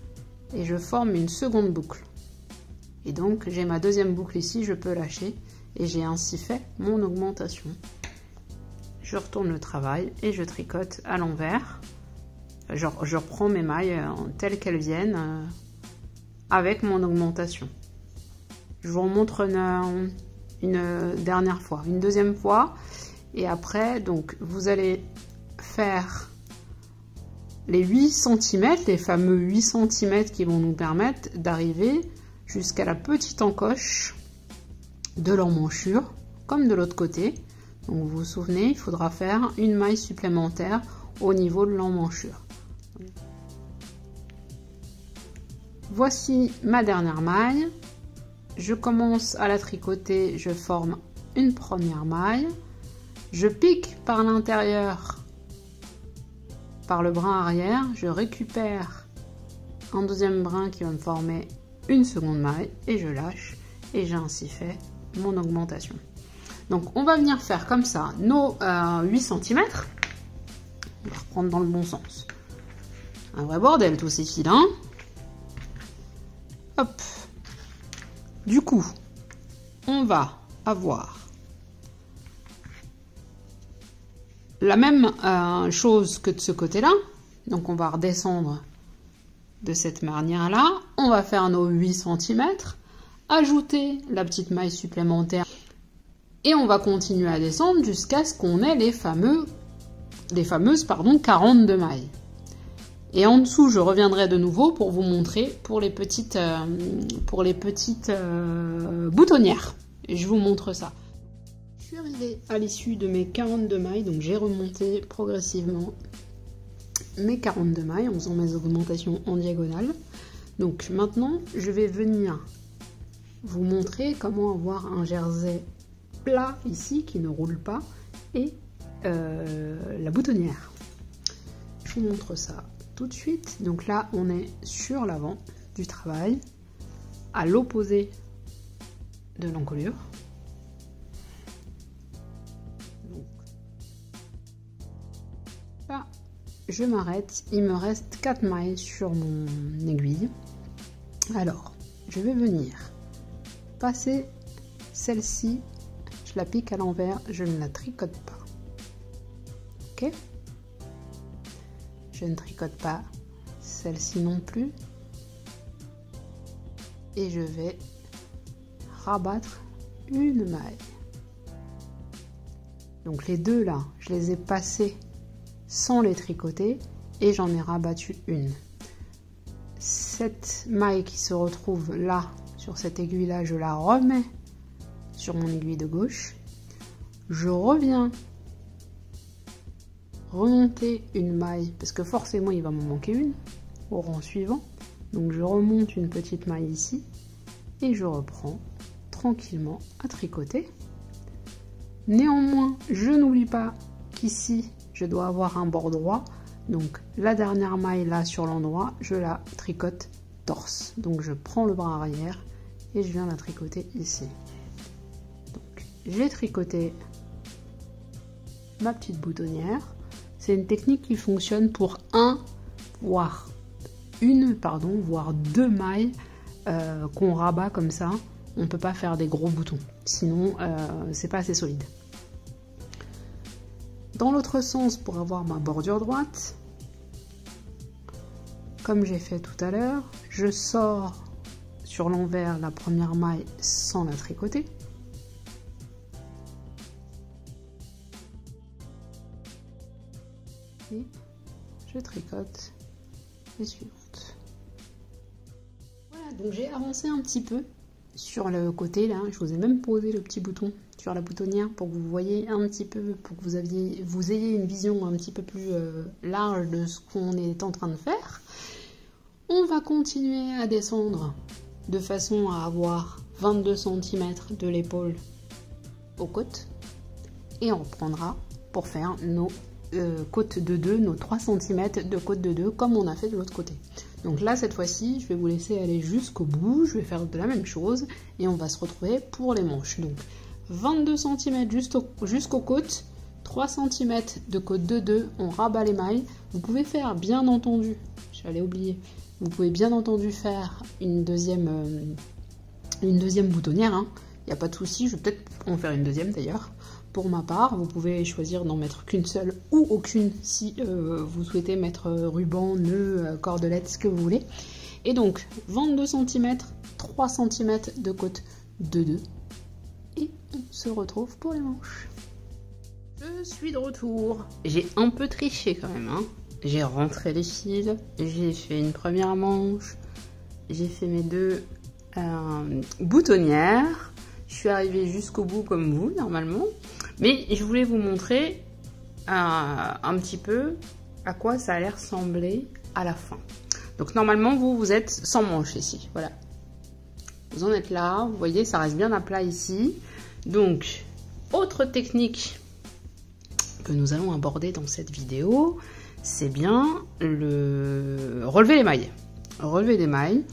et je forme une seconde boucle. Et donc j'ai ma deuxième boucle ici, je peux lâcher et j'ai ainsi fait mon augmentation. Je retourne le travail et je tricote à l'envers. Je reprends mes mailles telles qu'elles viennent avec mon augmentation. Je vous remontre une dernière fois, une deuxième fois. Et après, donc, vous allez faire les 8 cm, les fameux 8 cm qui vont nous permettre d'arriver jusqu'à la petite encoche de l'emmanchure, comme de l'autre côté. Donc, vous vous souvenez, il faudra faire une maille supplémentaire au niveau de l'emmanchure. Voici ma dernière maille. Je commence à la tricoter, je forme une première maille. Je pique par l'intérieur, par le brin arrière. Je récupère un deuxième brin qui va me former une seconde maille et je lâche. Et j'ai ainsi fait mon augmentation. Donc on va venir faire comme ça nos 8 cm. On va reprendre dans le bon sens. Un vrai bordel tous ces fils, hein. Hop. Du coup, on va avoir la même chose que de ce côté-là. Donc on va redescendre de cette manière-là. On va faire nos 8 cm, ajouter la petite maille supplémentaire et on va continuer à descendre jusqu'à ce qu'on ait les fameuses 42 mailles. Et en dessous, je reviendrai de nouveau pour vous montrer pour les petites boutonnières. Et je vous montre ça. Je suis arrivée à l'issue de mes 42 mailles, donc j'ai remonté progressivement mes 42 mailles en faisant mes augmentations en diagonale. Donc maintenant, je vais venir vous montrer comment avoir un jersey plat ici qui ne roule pas et la boutonnière. Je vous montre ça tout de suite. Donc là on est sur l'avant du travail à l'opposé de l'encolure. Là je m'arrête, il me reste 4 mailles sur mon aiguille. Alors je vais venir passer celle-ci, je la pique à l'envers, je ne la tricote pas. Ok, je ne tricote pas celle-ci non plus et je vais rabattre une maille. Donc les deux là, je les ai passées sans les tricoter et j'en ai rabattu une. Cette maille qui se retrouve là sur cette aiguille là, je la remets sur mon aiguille de gauche. Je reviens remonter une maille parce que forcément il va m'en manquer une au rang suivant. Donc je remonte une petite maille ici et je reprends tranquillement à tricoter. Néanmoins, je n'oublie pas qu'ici je dois avoir un bord droit, donc la dernière maille là sur l'endroit, je la tricote torse. Donc je prends le bras arrière et je viens la tricoter ici. Donc j'ai tricoté ma petite boutonnière. C'est une technique qui fonctionne pour voire deux mailles qu'on rabat comme ça. On ne peut pas faire des gros boutons, sinon c'est pas assez solide. Dans l'autre sens, pour avoir ma bordure droite, comme j'ai fait tout à l'heure, je sors sur l'envers la première maille sans la tricoter. Et je tricote les suivantes. donc j'ai avancé un petit peu sur le côté là, je vous ai même posé le petit bouton sur la boutonnière pour que vous voyez un petit peu, pour que vous ayez une vision un petit peu plus large de ce qu'on est en train de faire. On va continuer à descendre de façon à avoir 22 cm de l'épaule aux côtes et on reprendra pour faire nos côtes de 2, nos 3 cm de côte de 2 comme on a fait de l'autre côté. Donc là, cette fois-ci, je vais vous laisser aller jusqu'au bout. Je vais faire de la même chose et on va se retrouver pour les manches. Donc 22 cm jusqu'aux côtes, 3 cm de côte de 2, on rabat les mailles. Vous pouvez faire, bien entendu, j'allais oublier, vous pouvez bien entendu faire une deuxième boutonnière. Hein. Il n'y a pas de souci, je vais peut-être en faire une deuxième d'ailleurs. Pour ma part, vous pouvez choisir d'en mettre qu'une seule ou aucune si vous souhaitez mettre ruban, nœud, cordelette, ce que vous voulez. Et donc 22 cm, 3 cm de côte de 2. Et on se retrouve pour les manches. Je suis de retour. J'ai un peu triché quand même. Hein. J'ai rentré les fils, j'ai fait une première manche, j'ai fait mes 2 boutonnières. Je suis arrivée jusqu'au bout comme vous, normalement. Mais je voulais vous montrer un petit peu à quoi ça allait ressembler à la fin. Donc normalement, vous êtes sans manche ici. Voilà. Vous en êtes là. Vous voyez, ça reste bien à plat ici. Donc, autre technique que nous allons aborder dans cette vidéo, c'est bien le relever les mailles. Relever des mailles.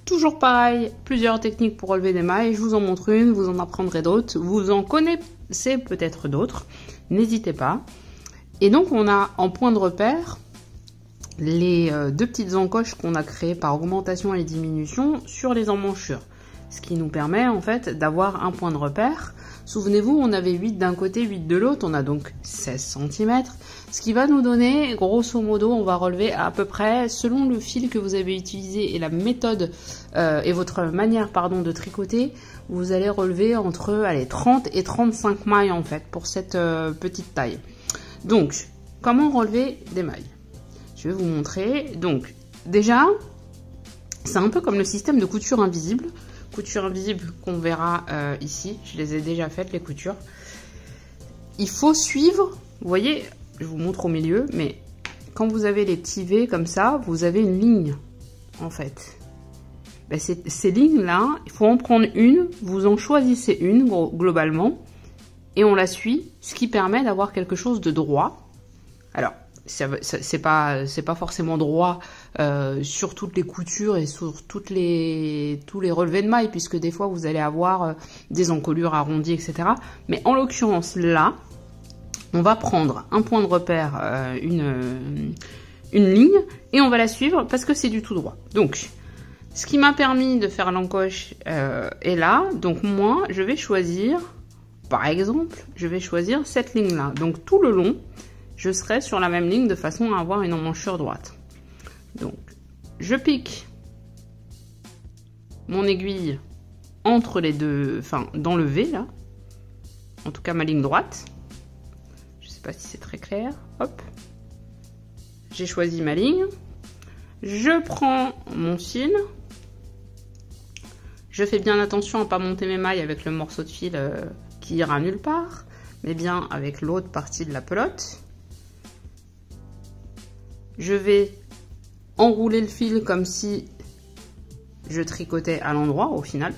Toujours pareil, plusieurs techniques pour relever des mailles. Je vous en montre une, vous en apprendrez d'autres. Vous en connaissez peut-être d'autres. N'hésitez pas. Et donc, on a en point de repère les 2 petites encoches qu'on a créées par augmentation et diminution sur les emmanchures. Ce qui nous permet en fait d'avoir un point de repère. Souvenez-vous, on avait 8 d'un côté, 8 de l'autre. On a donc 16 cm. Ce qui va nous donner, grosso modo, on va relever à peu près, selon le fil que vous avez utilisé et la méthode et votre manière de tricoter, vous allez relever entre 30 et 35 mailles en fait pour cette petite taille. Donc, comment relever des mailles? Je vais vous montrer. Donc, déjà, c'est un peu comme le système de couture invisible. Couture invisible qu'on verra ici. Je les ai déjà faites, les coutures. Il faut suivre, vous voyez, je vous montre au milieu, mais quand vous avez les petits V comme ça, vous avez une ligne, en fait. Ben, ces lignes-là, il faut en prendre une, vous en choisissez une, globalement, et on la suit, ce qui permet d'avoir quelque chose de droit. Alors, c'est pas forcément droit sur toutes les coutures et sur tous les relevés de mailles, puisque des fois, vous allez avoir des encolures arrondies, etc. Mais en l'occurrence, là, on va prendre un point de repère, une ligne, et on va la suivre parce que c'est du tout droit. Donc, ce qui m'a permis de faire l'encoche est là. Donc, moi, je vais choisir, par exemple, je vais choisir cette ligne-là. Donc, tout le long, je serai sur la même ligne de façon à avoir une emmanchure droite. Donc, je pique mon aiguille entre les deux, enfin, dans le V, là. En tout cas, ma ligne droite. Je sais pas si c'est très clair. Hop. J'ai choisi ma ligne. Je prends mon fil. Je fais bien attention à ne pas monter mes mailles avec le morceau de fil qui ira nulle part, mais bien avec l'autre partie de la pelote. Je vais enrouler le fil comme si je tricotais à l'endroit au final.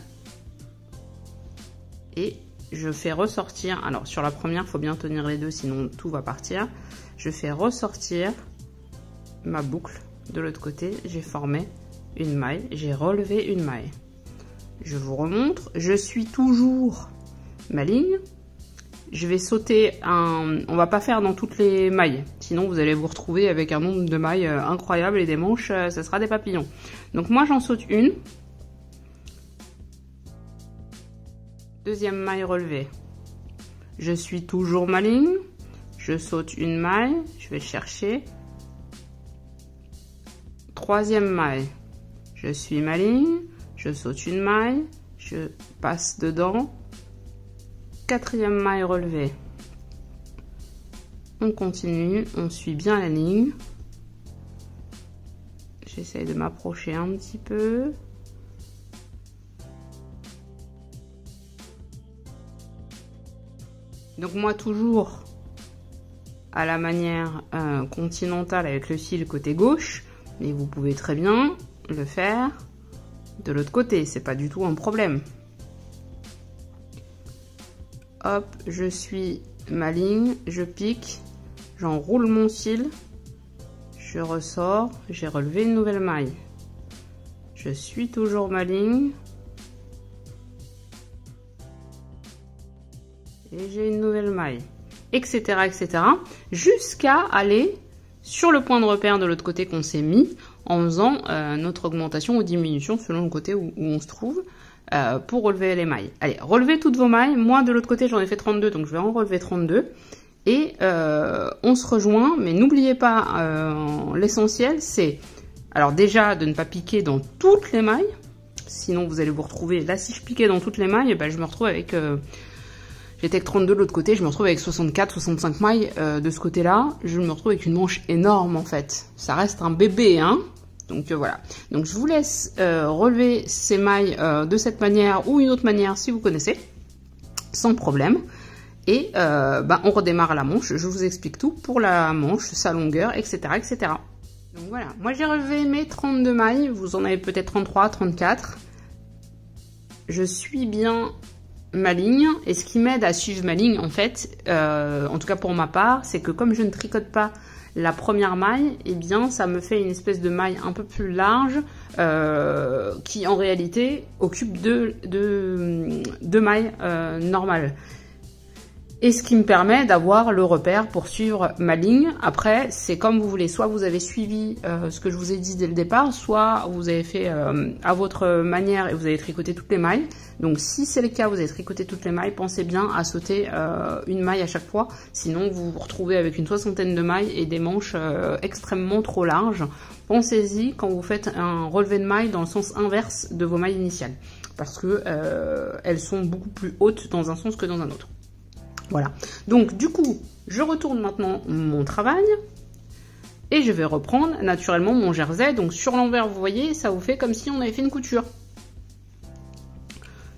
Et je fais ressortir, alors sur la première, il faut bien tenir les deux, sinon tout va partir. Je fais ressortir ma boucle de l'autre côté. J'ai formé une maille, j'ai relevé une maille. Je vous remontre, je suis toujours ma ligne. Je vais sauter on va pas faire dans toutes les mailles, sinon vous allez vous retrouver avec un nombre de mailles incroyable et des manches, ça sera des papillons. Donc moi j'en saute une. Deuxième maille relevée. Je suis toujours ma ligne. Je saute une maille, je vais chercher. Troisième maille. Je suis ma ligne, je saute une maille, je passe dedans. Quatrième maille relevée. On continue, on suit bien la ligne. J'essaye de m'approcher un petit peu. Donc moi toujours à la manière continentale avec le fil côté gauche, mais vous pouvez très bien le faire de l'autre côté, c'est pas du tout un problème. Hop, je suis ma ligne, je pique, j'enroule mon fil, je ressors, j'ai relevé une nouvelle maille. Je suis toujours ma ligne. Et j'ai une nouvelle maille, etc., etc., jusqu'à aller sur le point de repère de l'autre côté qu'on s'est mis en faisant notre augmentation ou diminution selon le côté où on se trouve pour relever les mailles. Allez, relevez toutes vos mailles. Moi, de l'autre côté, j'en ai fait 32, donc je vais en relever 32. Et on se rejoint, mais n'oubliez pas, l'essentiel, c'est alors déjà de ne pas piquer dans toutes les mailles, sinon vous allez vous retrouver, là si je piquais dans toutes les mailles, ben, je me retrouve avec... J'étais avec 32 de l'autre côté, je me retrouve avec 64, 65 mailles de ce côté-là. Je me retrouve avec une manche énorme en fait. Ça reste un bébé, hein. Donc voilà. Donc je vous laisse relever ces mailles de cette manière ou une autre manière si vous connaissez, sans problème. Et ben, on redémarre la manche. Je vous explique tout pour la manche, sa longueur, etc., etc. Donc voilà. Moi j'ai relevé mes 32 mailles. Vous en avez peut-être 33, 34. Je suis bien ma ligne, et ce qui m'aide à suivre ma ligne en fait, en tout cas pour ma part, c'est que comme je ne tricote pas la première maille, et eh bien ça me fait une espèce de maille un peu plus large qui en réalité occupe deux mailles normales. Et ce qui me permet d'avoir le repère pour suivre ma ligne. Après, c'est comme vous voulez. Soit vous avez suivi ce que je vous ai dit dès le départ, soit vous avez fait à votre manière et vous avez tricoté toutes les mailles. Donc si c'est le cas, vous avez tricoté toutes les mailles, pensez bien à sauter une maille à chaque fois. Sinon, vous vous retrouvez avec une 60aine de mailles et des manches extrêmement trop larges. Pensez-y quand vous faites un relevé de mailles dans le sens inverse de vos mailles initiales. Parce que elles sont beaucoup plus hautes dans un sens que dans un autre. Voilà, donc du coup, je retourne maintenant mon travail et je vais reprendre naturellement mon jersey. Donc sur l'envers, vous voyez, ça vous fait comme si on avait fait une couture.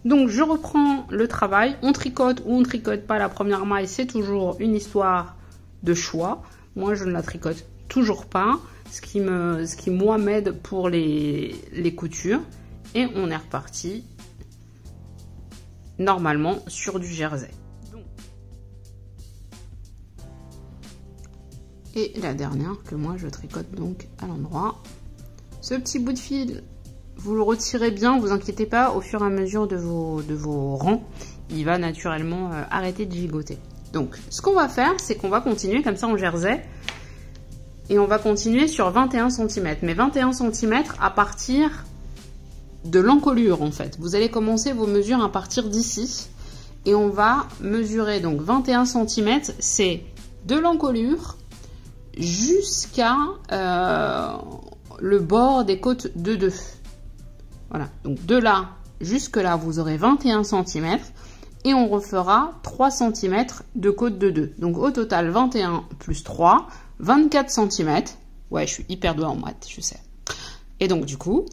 Donc je reprends le travail, on tricote ou on tricote pas la première maille, c'est toujours une histoire de choix. Moi, je ne la tricote toujours pas, ce qui moi m'aide pour les coutures. Et on est reparti normalement sur du jersey. Et la dernière que moi je tricote donc à l'endroit. Ce petit bout de fil, vous le retirez bien, vous inquiétez pas, au fur et à mesure de vos rangs, il va naturellement arrêter de gigoter. Donc ce qu'on va faire, c'est qu'on va continuer comme ça en jersey. Et on va continuer sur 21 cm. Mais 21 cm à partir de l'encolure en fait. Vous allez commencer vos mesures à partir d'ici. Et on va mesurer donc 21 cm, c'est de l'encolure jusqu'à le bord des côtes de 2. Voilà, donc de là jusque là, vous aurez 21 cm et on refera 3 cm de côte de 2. Donc au total, 21 plus 3, 24 cm. Ouais, je suis hyper douée en maths, je sais. Et donc du coup,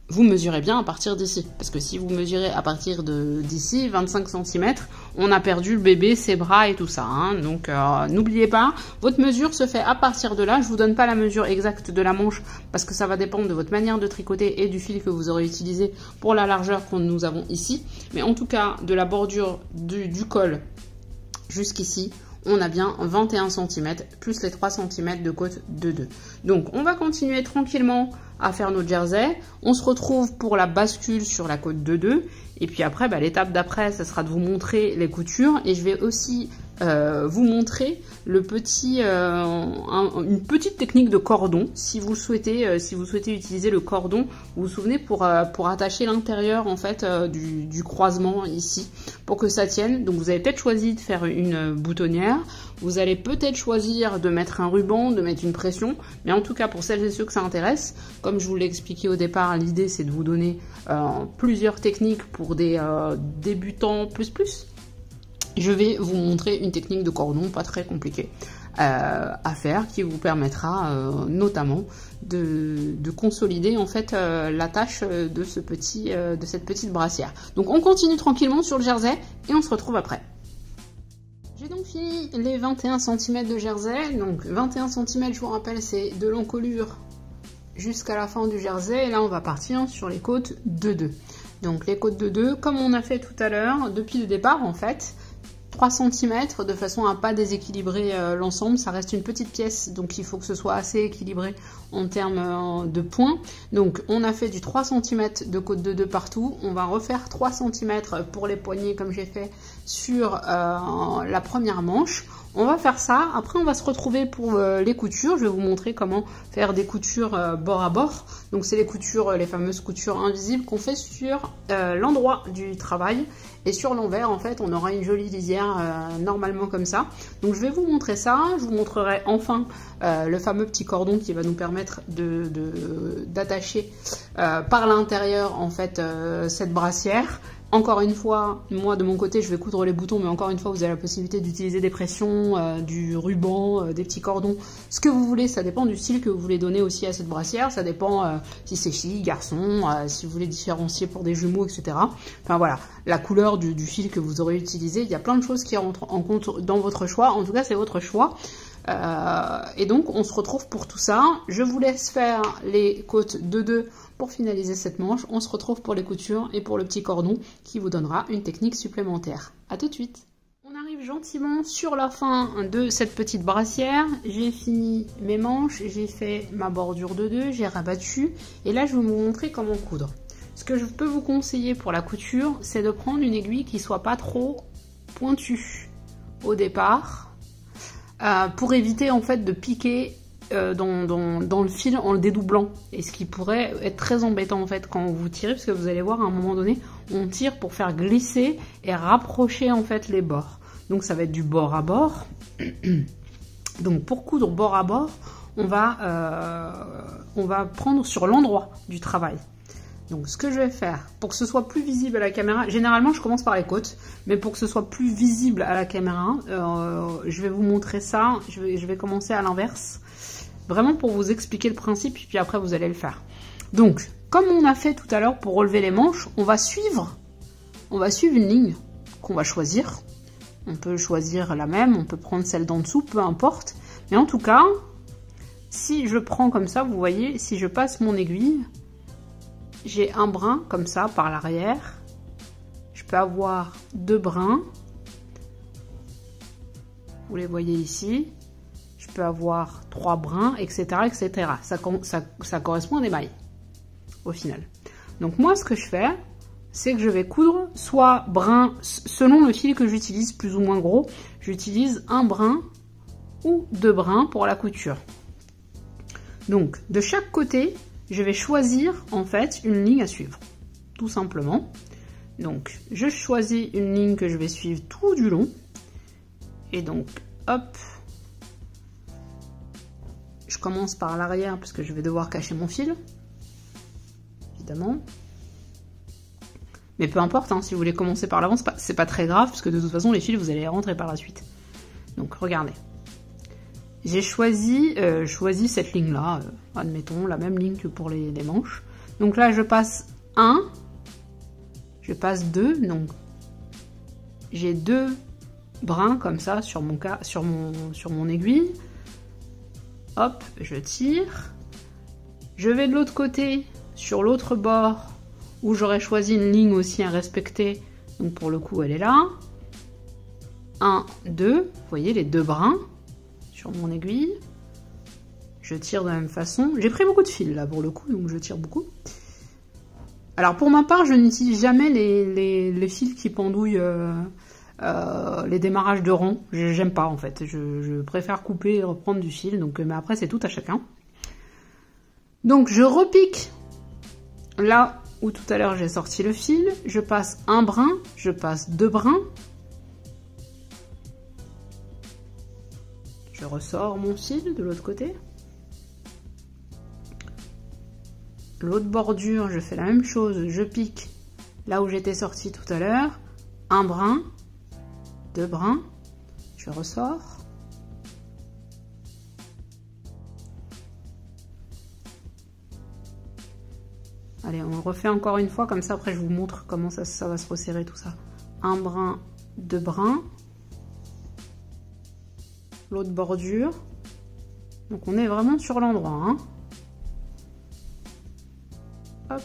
vous mesurez bien à partir d'ici. Parce que si vous mesurez à partir d'ici, 25 cm, on a perdu le bébé, ses bras et tout ça. Hein. Donc n'oubliez pas, votre mesure se fait à partir de là. Je ne vous donne pas la mesure exacte de la manche parce que ça va dépendre de votre manière de tricoter et du fil que vous aurez utilisé pour la largeur que nous avons ici. Mais en tout cas, de la bordure du col jusqu'ici, on a bien 21 cm plus les 3 cm de côte de 2. Donc on va continuer tranquillement à faire notre jersey. On se retrouve pour la bascule sur la côte de 2. Et puis après, bah, l'étape d'après, ça sera de vous montrer les coutures. Et je vais aussi vous montrer le petit, une petite technique de cordon. Si vous souhaitez utiliser le cordon, vous vous souvenez, pour attacher l'intérieur en fait du croisement ici, pour que ça tienne. Donc vous avez peut-être choisi de faire une boutonnière. Vous allez peut-être choisir de mettre un ruban, de mettre une pression. Mais en tout cas, pour celles et ceux que ça intéresse, comme je vous l'ai expliqué au départ, l'idée c'est de vous donner plusieurs techniques pour des débutants plus. Je vais vous montrer une technique de cordon pas très compliquée à faire, qui vous permettra notamment de consolider en fait la tâche de cette petite brassière. Donc on continue tranquillement sur le jersey et on se retrouve après. fini les 21 cm de jersey. Donc 21 cm, je vous rappelle, c'est de l'encolure jusqu'à la fin du jersey. Et là, on va partir sur les côtes de 2. Donc les côtes de 2, comme on a fait tout à l'heure, depuis le départ en fait, 3 cm de façon à pas déséquilibrer l'ensemble. Ça reste une petite pièce, donc il faut que ce soit assez équilibré en termes de points. Donc on a fait du 3 cm de côte de 2 partout. On va refaire 3 cm pour les poignets comme j'ai fait sur la première manche. On va faire ça, après on va se retrouver pour les coutures. Je vais vous montrer comment faire des coutures bord à bord. Donc c'est les coutures, les fameuses coutures invisibles qu'on fait sur l'endroit du travail. Et sur l'envers, en fait, on aura une jolie lisière normalement comme ça. Donc je vais vous montrer ça. Je vous montrerai enfin le fameux petit cordon qui va nous permettre d'attacher par l'intérieur en fait cette brassière. Encore une fois, moi de mon côté, je vais coudre les boutons, mais encore une fois, vous avez la possibilité d'utiliser des pressions, du ruban, des petits cordons, ce que vous voulez. Ça dépend du style que vous voulez donner aussi à cette brassière. Ça dépend si c'est fille, garçon, si vous voulez différencier pour des jumeaux, etc. Enfin voilà, la couleur du fil que vous aurez utilisé. Il y a plein de choses qui rentrent en compte dans votre choix. En tout cas, c'est votre choix. Et donc, on se retrouve pour tout ça. Je vous laisse faire les côtes de 2 pour finaliser cette manche. On se retrouve pour les coutures et pour le petit cordon qui vous donnera une technique supplémentaire. A tout de suite. On arrive gentiment sur la fin de cette petite brassière. J'ai fini mes manches, j'ai fait ma bordure de 2, j'ai rabattu. Et là, je vais vous montrer comment coudre. Ce que je peux vous conseiller pour la couture, c'est de prendre une aiguille qui soit pas trop pointue au départ. Pour éviter en fait de piquer dans le fil en le dédoublant, et ce qui pourrait être très embêtant en fait quand vous tirez, parce que vous allez voir à un moment donné on tire pour faire glisser et rapprocher en fait les bords. Donc ça va être du bord à bord. Donc pour coudre bord à bord, on va prendre sur l'endroit du travail. Donc ce que je vais faire, pour que ce soit plus visible à la caméra, généralement je commence par les côtes, mais pour que ce soit plus visible à la caméra, je vais vous montrer ça, je vais commencer à l'inverse, vraiment pour vous expliquer le principe, puis après vous allez le faire. Donc, comme on a fait tout à l'heure pour relever les manches, on va suivre une ligne qu'on va choisir. On peut choisir la même, on peut prendre celle d'en dessous, peu importe. Mais en tout cas, si je prends comme ça, vous voyez, si je passe mon aiguille, j'ai un brin comme ça par l'arrière. Je peux avoir 2 brins. Vous les voyez ici. Je peux avoir 3 brins, etc. etc. Ça correspond à des mailles, au final. Donc moi, ce que je fais, c'est que je vais coudre soit brin, selon le fil que j'utilise, plus ou moins gros, j'utilise un brin ou 2 brins pour la couture. Donc, de chaque côté, je vais choisir en fait une ligne à suivre, tout simplement. Donc je choisis une ligne que je vais suivre tout du long, et donc hop, je commence par l'arrière parce que je vais devoir cacher mon fil, évidemment. Mais peu importe, hein, si vous voulez commencer par l'avant, c'est pas très grave, parce que de toute façon les fils vous allez les rentrer par la suite. Donc regardez. J'ai choisi cette ligne-là, admettons, la même ligne que pour les manches. Donc là, je passe 1, je passe 2, donc j'ai 2 brins comme ça sur mon aiguille. Hop, je tire. Je vais de l'autre côté, sur l'autre bord, où j'aurais choisi une ligne aussi à respecter. Donc pour le coup, elle est là. 1, 2, vous voyez les 2 brins sur mon aiguille. Je tire de la même façon. J'ai pris beaucoup de fil là pour le coup, donc je tire beaucoup. Alors pour ma part, je n'utilise jamais les fils qui pendouillent les démarrages de rang. J'aime pas en fait. Je préfère couper et reprendre du fil. Donc, mais après c'est tout à chacun. Donc je repique là où tout à l'heure j'ai sorti le fil. Je passe un brin, je passe 2 brins. Je ressors mon fil de l'autre côté. L'autre bordure, je fais la même chose, je pique là où j'étais sorti tout à l'heure. Un brin, 2 brins, je ressors. Allez, on refait encore une fois, comme ça après je vous montre comment ça va se resserrer tout ça. Un brin, 2 brins. l'autre bordure. Donc on est vraiment sur l'endroit, hein. Hop.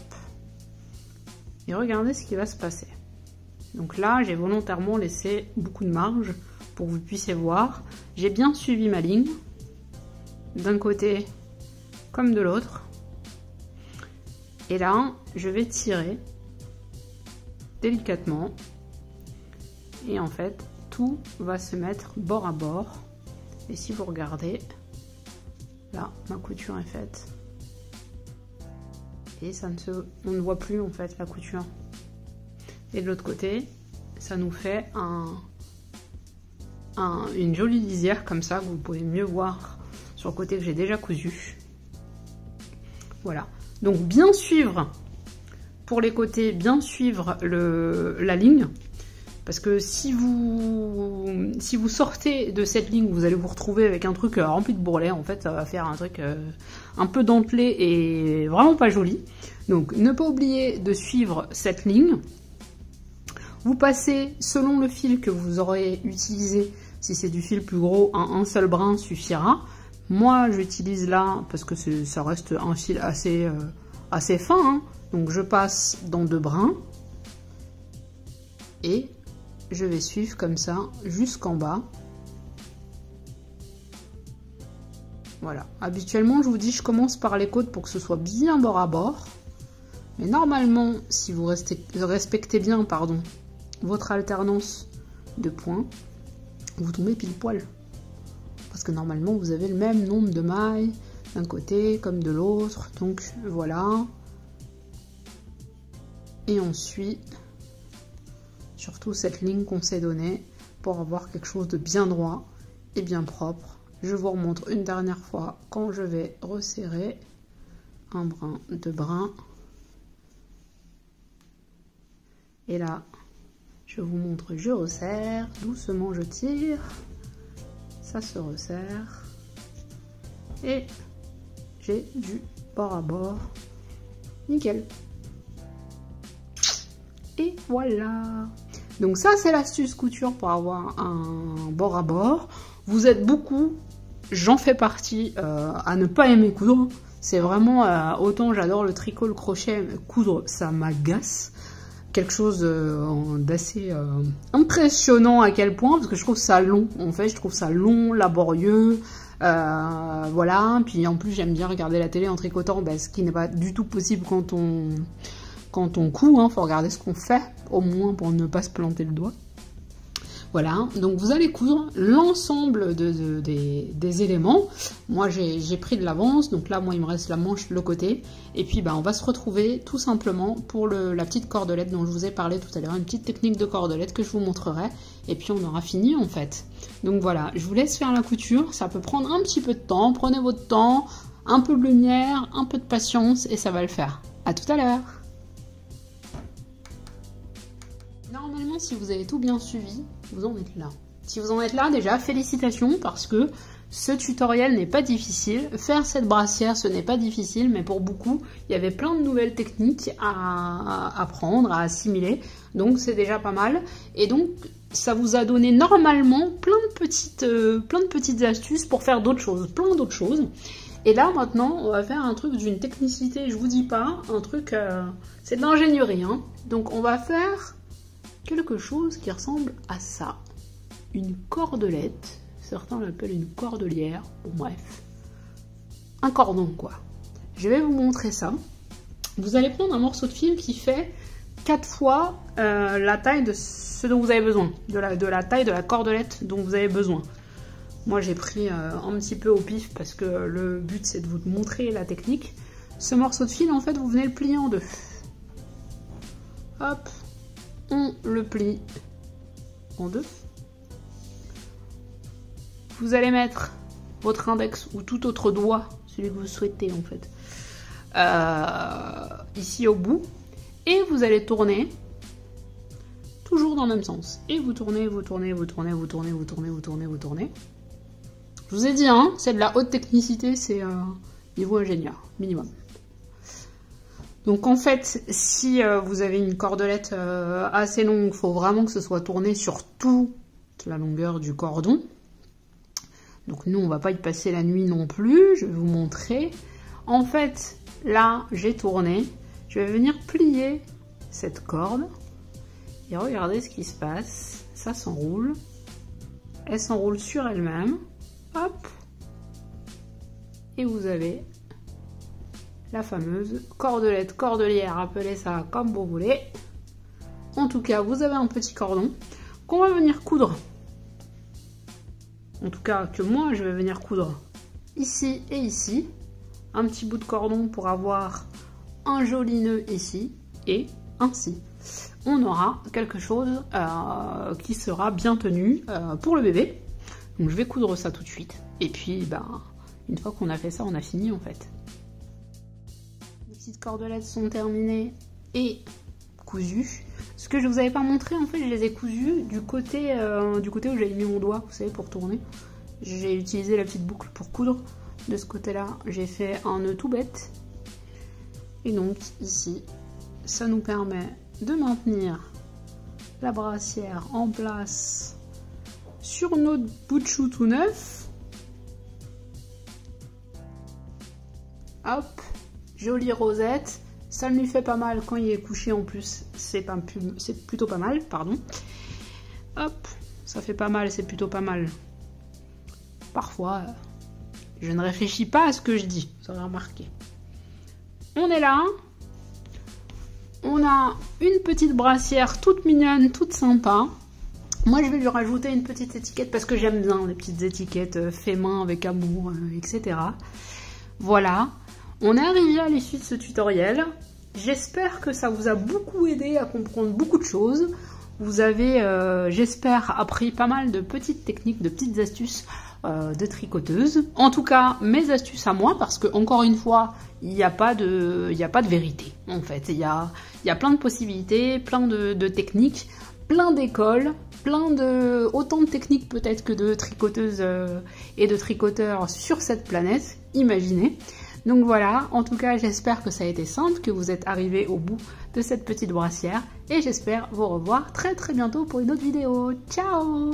Et regardez ce qui va se passer. Donc là, j'ai volontairement laissé beaucoup de marge pour que vous puissiez voir. J'ai bien suivi ma ligne, d'un côté comme de l'autre. Et là, je vais tirer délicatement. Et en fait, tout va se mettre bord à bord. Et si vous regardez, là, ma couture est faite. Et ça on ne voit plus en fait la couture. Et de l'autre côté, ça nous fait une jolie lisière comme ça, que vous pouvez mieux voir sur le côté que j'ai déjà cousu. Voilà. Donc bien suivre, pour les côtés, bien suivre la ligne. Parce que si vous sortez de cette ligne, vous allez vous retrouver avec un truc rempli de bourrelets. En fait, ça va faire un truc un peu dentelé et vraiment pas joli. Donc, ne pas oublier de suivre cette ligne. Vous passez selon le fil que vous aurez utilisé. Si c'est du fil plus gros, un seul brin suffira. Moi, j'utilise là, parce que ça reste un fil assez fin. Hein. Donc, je passe dans 2 brins. Et je vais suivre comme ça jusqu'en bas. Voilà. Habituellement, je vous dis, je commence par les côtes pour que ce soit bien bord à bord. Mais normalement, si vous respectez bien, pardon, votre alternance de points, vous tombez pile poil. Parce que normalement, vous avez le même nombre de mailles d'un côté comme de l'autre. Donc voilà. Et on suit surtout cette ligne qu'on s'est donnée pour avoir quelque chose de bien droit et bien propre. Je vous remontre une dernière fois quand je vais resserrer un brin, 2 brins. Et là, je vous montre, je resserre, doucement je tire, ça se resserre. Et j'ai du bord à bord, nickel. Et voilà. Donc ça, c'est l'astuce couture pour avoir un bord à bord. Vous êtes beaucoup, j'en fais partie, à ne pas aimer coudre. C'est vraiment, autant j'adore le tricot, le crochet, mais coudre, ça m'agace. Quelque chose d'assez impressionnant à quel point, parce que je trouve ça long. En fait, je trouve ça long, laborieux. Voilà. Puis en plus, j'aime bien regarder la télé en tricotant, ce qui n'est pas du tout possible quand on coud, hein, faut regarder ce qu'on fait, au moins pour ne pas se planter le doigt. Voilà, donc vous allez coudre l'ensemble des éléments. Moi, j'ai pris de l'avance, donc là, moi, il me reste la manche, le côté. Et puis, on va se retrouver tout simplement pour la petite cordelette dont je vous ai parlé tout à l'heure, une petite technique de cordelette que je vous montrerai. Et puis, on aura fini, en fait. Donc voilà, je vous laisse faire la couture. Ça peut prendre un petit peu de temps. Prenez votre temps, un peu de lumière, un peu de patience, et ça va le faire. À tout à l'heure. Normalement, si vous avez tout bien suivi, vous en êtes là. Si vous en êtes là, déjà, félicitations, parce que ce tutoriel n'est pas difficile. Faire cette brassière, ce n'est pas difficile, mais pour beaucoup, il y avait plein de nouvelles techniques à apprendre, à assimiler. Donc, c'est déjà pas mal. Et donc, ça vous a donné normalement plein de petites astuces pour faire d'autres choses, plein d'autres choses. Et là, maintenant, on va faire un truc d'une technicité, je vous dis pas, un truc, c'est de l'ingénierie, hein. Donc, on va faire quelque chose qui ressemble à ça. Une cordelette, certains l'appellent une cordelière, bon bref. Un cordon quoi. Je vais vous montrer ça. Vous allez prendre un morceau de fil qui fait 4 fois la taille de ce dont vous avez besoin, de la taille de la cordelette dont vous avez besoin. Moi j'ai pris un petit peu au pif parce que le but c'est de vous montrer la technique. Ce morceau de fil en fait vous venez le plier en 2. Hop. On le plie en 2. Vous allez mettre votre index ou tout autre doigt, celui que vous souhaitez en fait, ici au bout. Et vous allez tourner toujours dans le même sens. Et vous tournez, vous tournez, vous tournez, vous tournez, vous tournez, vous tournez, vous tournez. Je vous ai dit, hein, c'est de la haute technicité, c'est niveau ingénieur, minimum. Donc en fait, si vous avez une cordelette assez longue, il faut vraiment que ce soit tourné sur toute la longueur du cordon. Donc nous, on va pas y passer la nuit non plus. Je vais vous montrer. En fait, là, j'ai tourné. Je vais venir plier cette corde. Et regardez ce qui se passe. Ça s'enroule. Elle s'enroule sur elle-même. Hop. Et vous avez la fameuse cordelette, cordelière, appelez ça comme vous voulez. En tout cas, vous avez un petit cordon qu'on va venir coudre. En tout cas, que moi, je vais venir coudre ici et ici. Un petit bout de cordon pour avoir un joli nœud ici. Et ainsi, on aura quelque chose qui sera bien tenu pour le bébé. Donc, je vais coudre ça tout de suite. Et puis, ben, une fois qu'on a fait ça, on a fini en fait. Les petites cordelettes sont terminées et cousues. Ce que je vous avais pas montré, en fait, je les ai cousues du côté où j'avais mis mon doigt, vous savez, pour tourner. J'ai utilisé la petite boucle pour coudre. De ce côté-là, j'ai fait un nœud tout bête. Et donc, ici, ça nous permet de maintenir la brassière en place sur notre bout de chou tout neuf. Hop, jolie rosette. Ça lui fait pas mal quand il est couché en plus. C'est plutôt pas mal, pardon. Hop, ça fait pas mal, c'est plutôt pas mal. Parfois, je ne réfléchis pas à ce que je dis, vous aurez remarqué. On est là. On a une petite brassière toute mignonne, toute sympa. Moi, je vais lui rajouter une petite étiquette parce que j'aime bien les petites étiquettes fait main avec amour, etc. Voilà. On est arrivé à l'issue de ce tutoriel. J'espère que ça vous a beaucoup aidé à comprendre beaucoup de choses. Vous avez, j'espère, appris pas mal de petites techniques, de petites astuces de tricoteuse. En tout cas, mes astuces à moi, parce que encore une fois, il n'y a pas de vérité. En fait, il y a plein de possibilités, plein de techniques, plein d'écoles, autant de techniques peut-être que de tricoteuses et de tricoteurs sur cette planète. Imaginez. Donc voilà, en tout cas, j'espère que ça a été simple, que vous êtes arrivés au bout de cette petite brassière. Et j'espère vous revoir très très bientôt pour une autre vidéo. Ciao!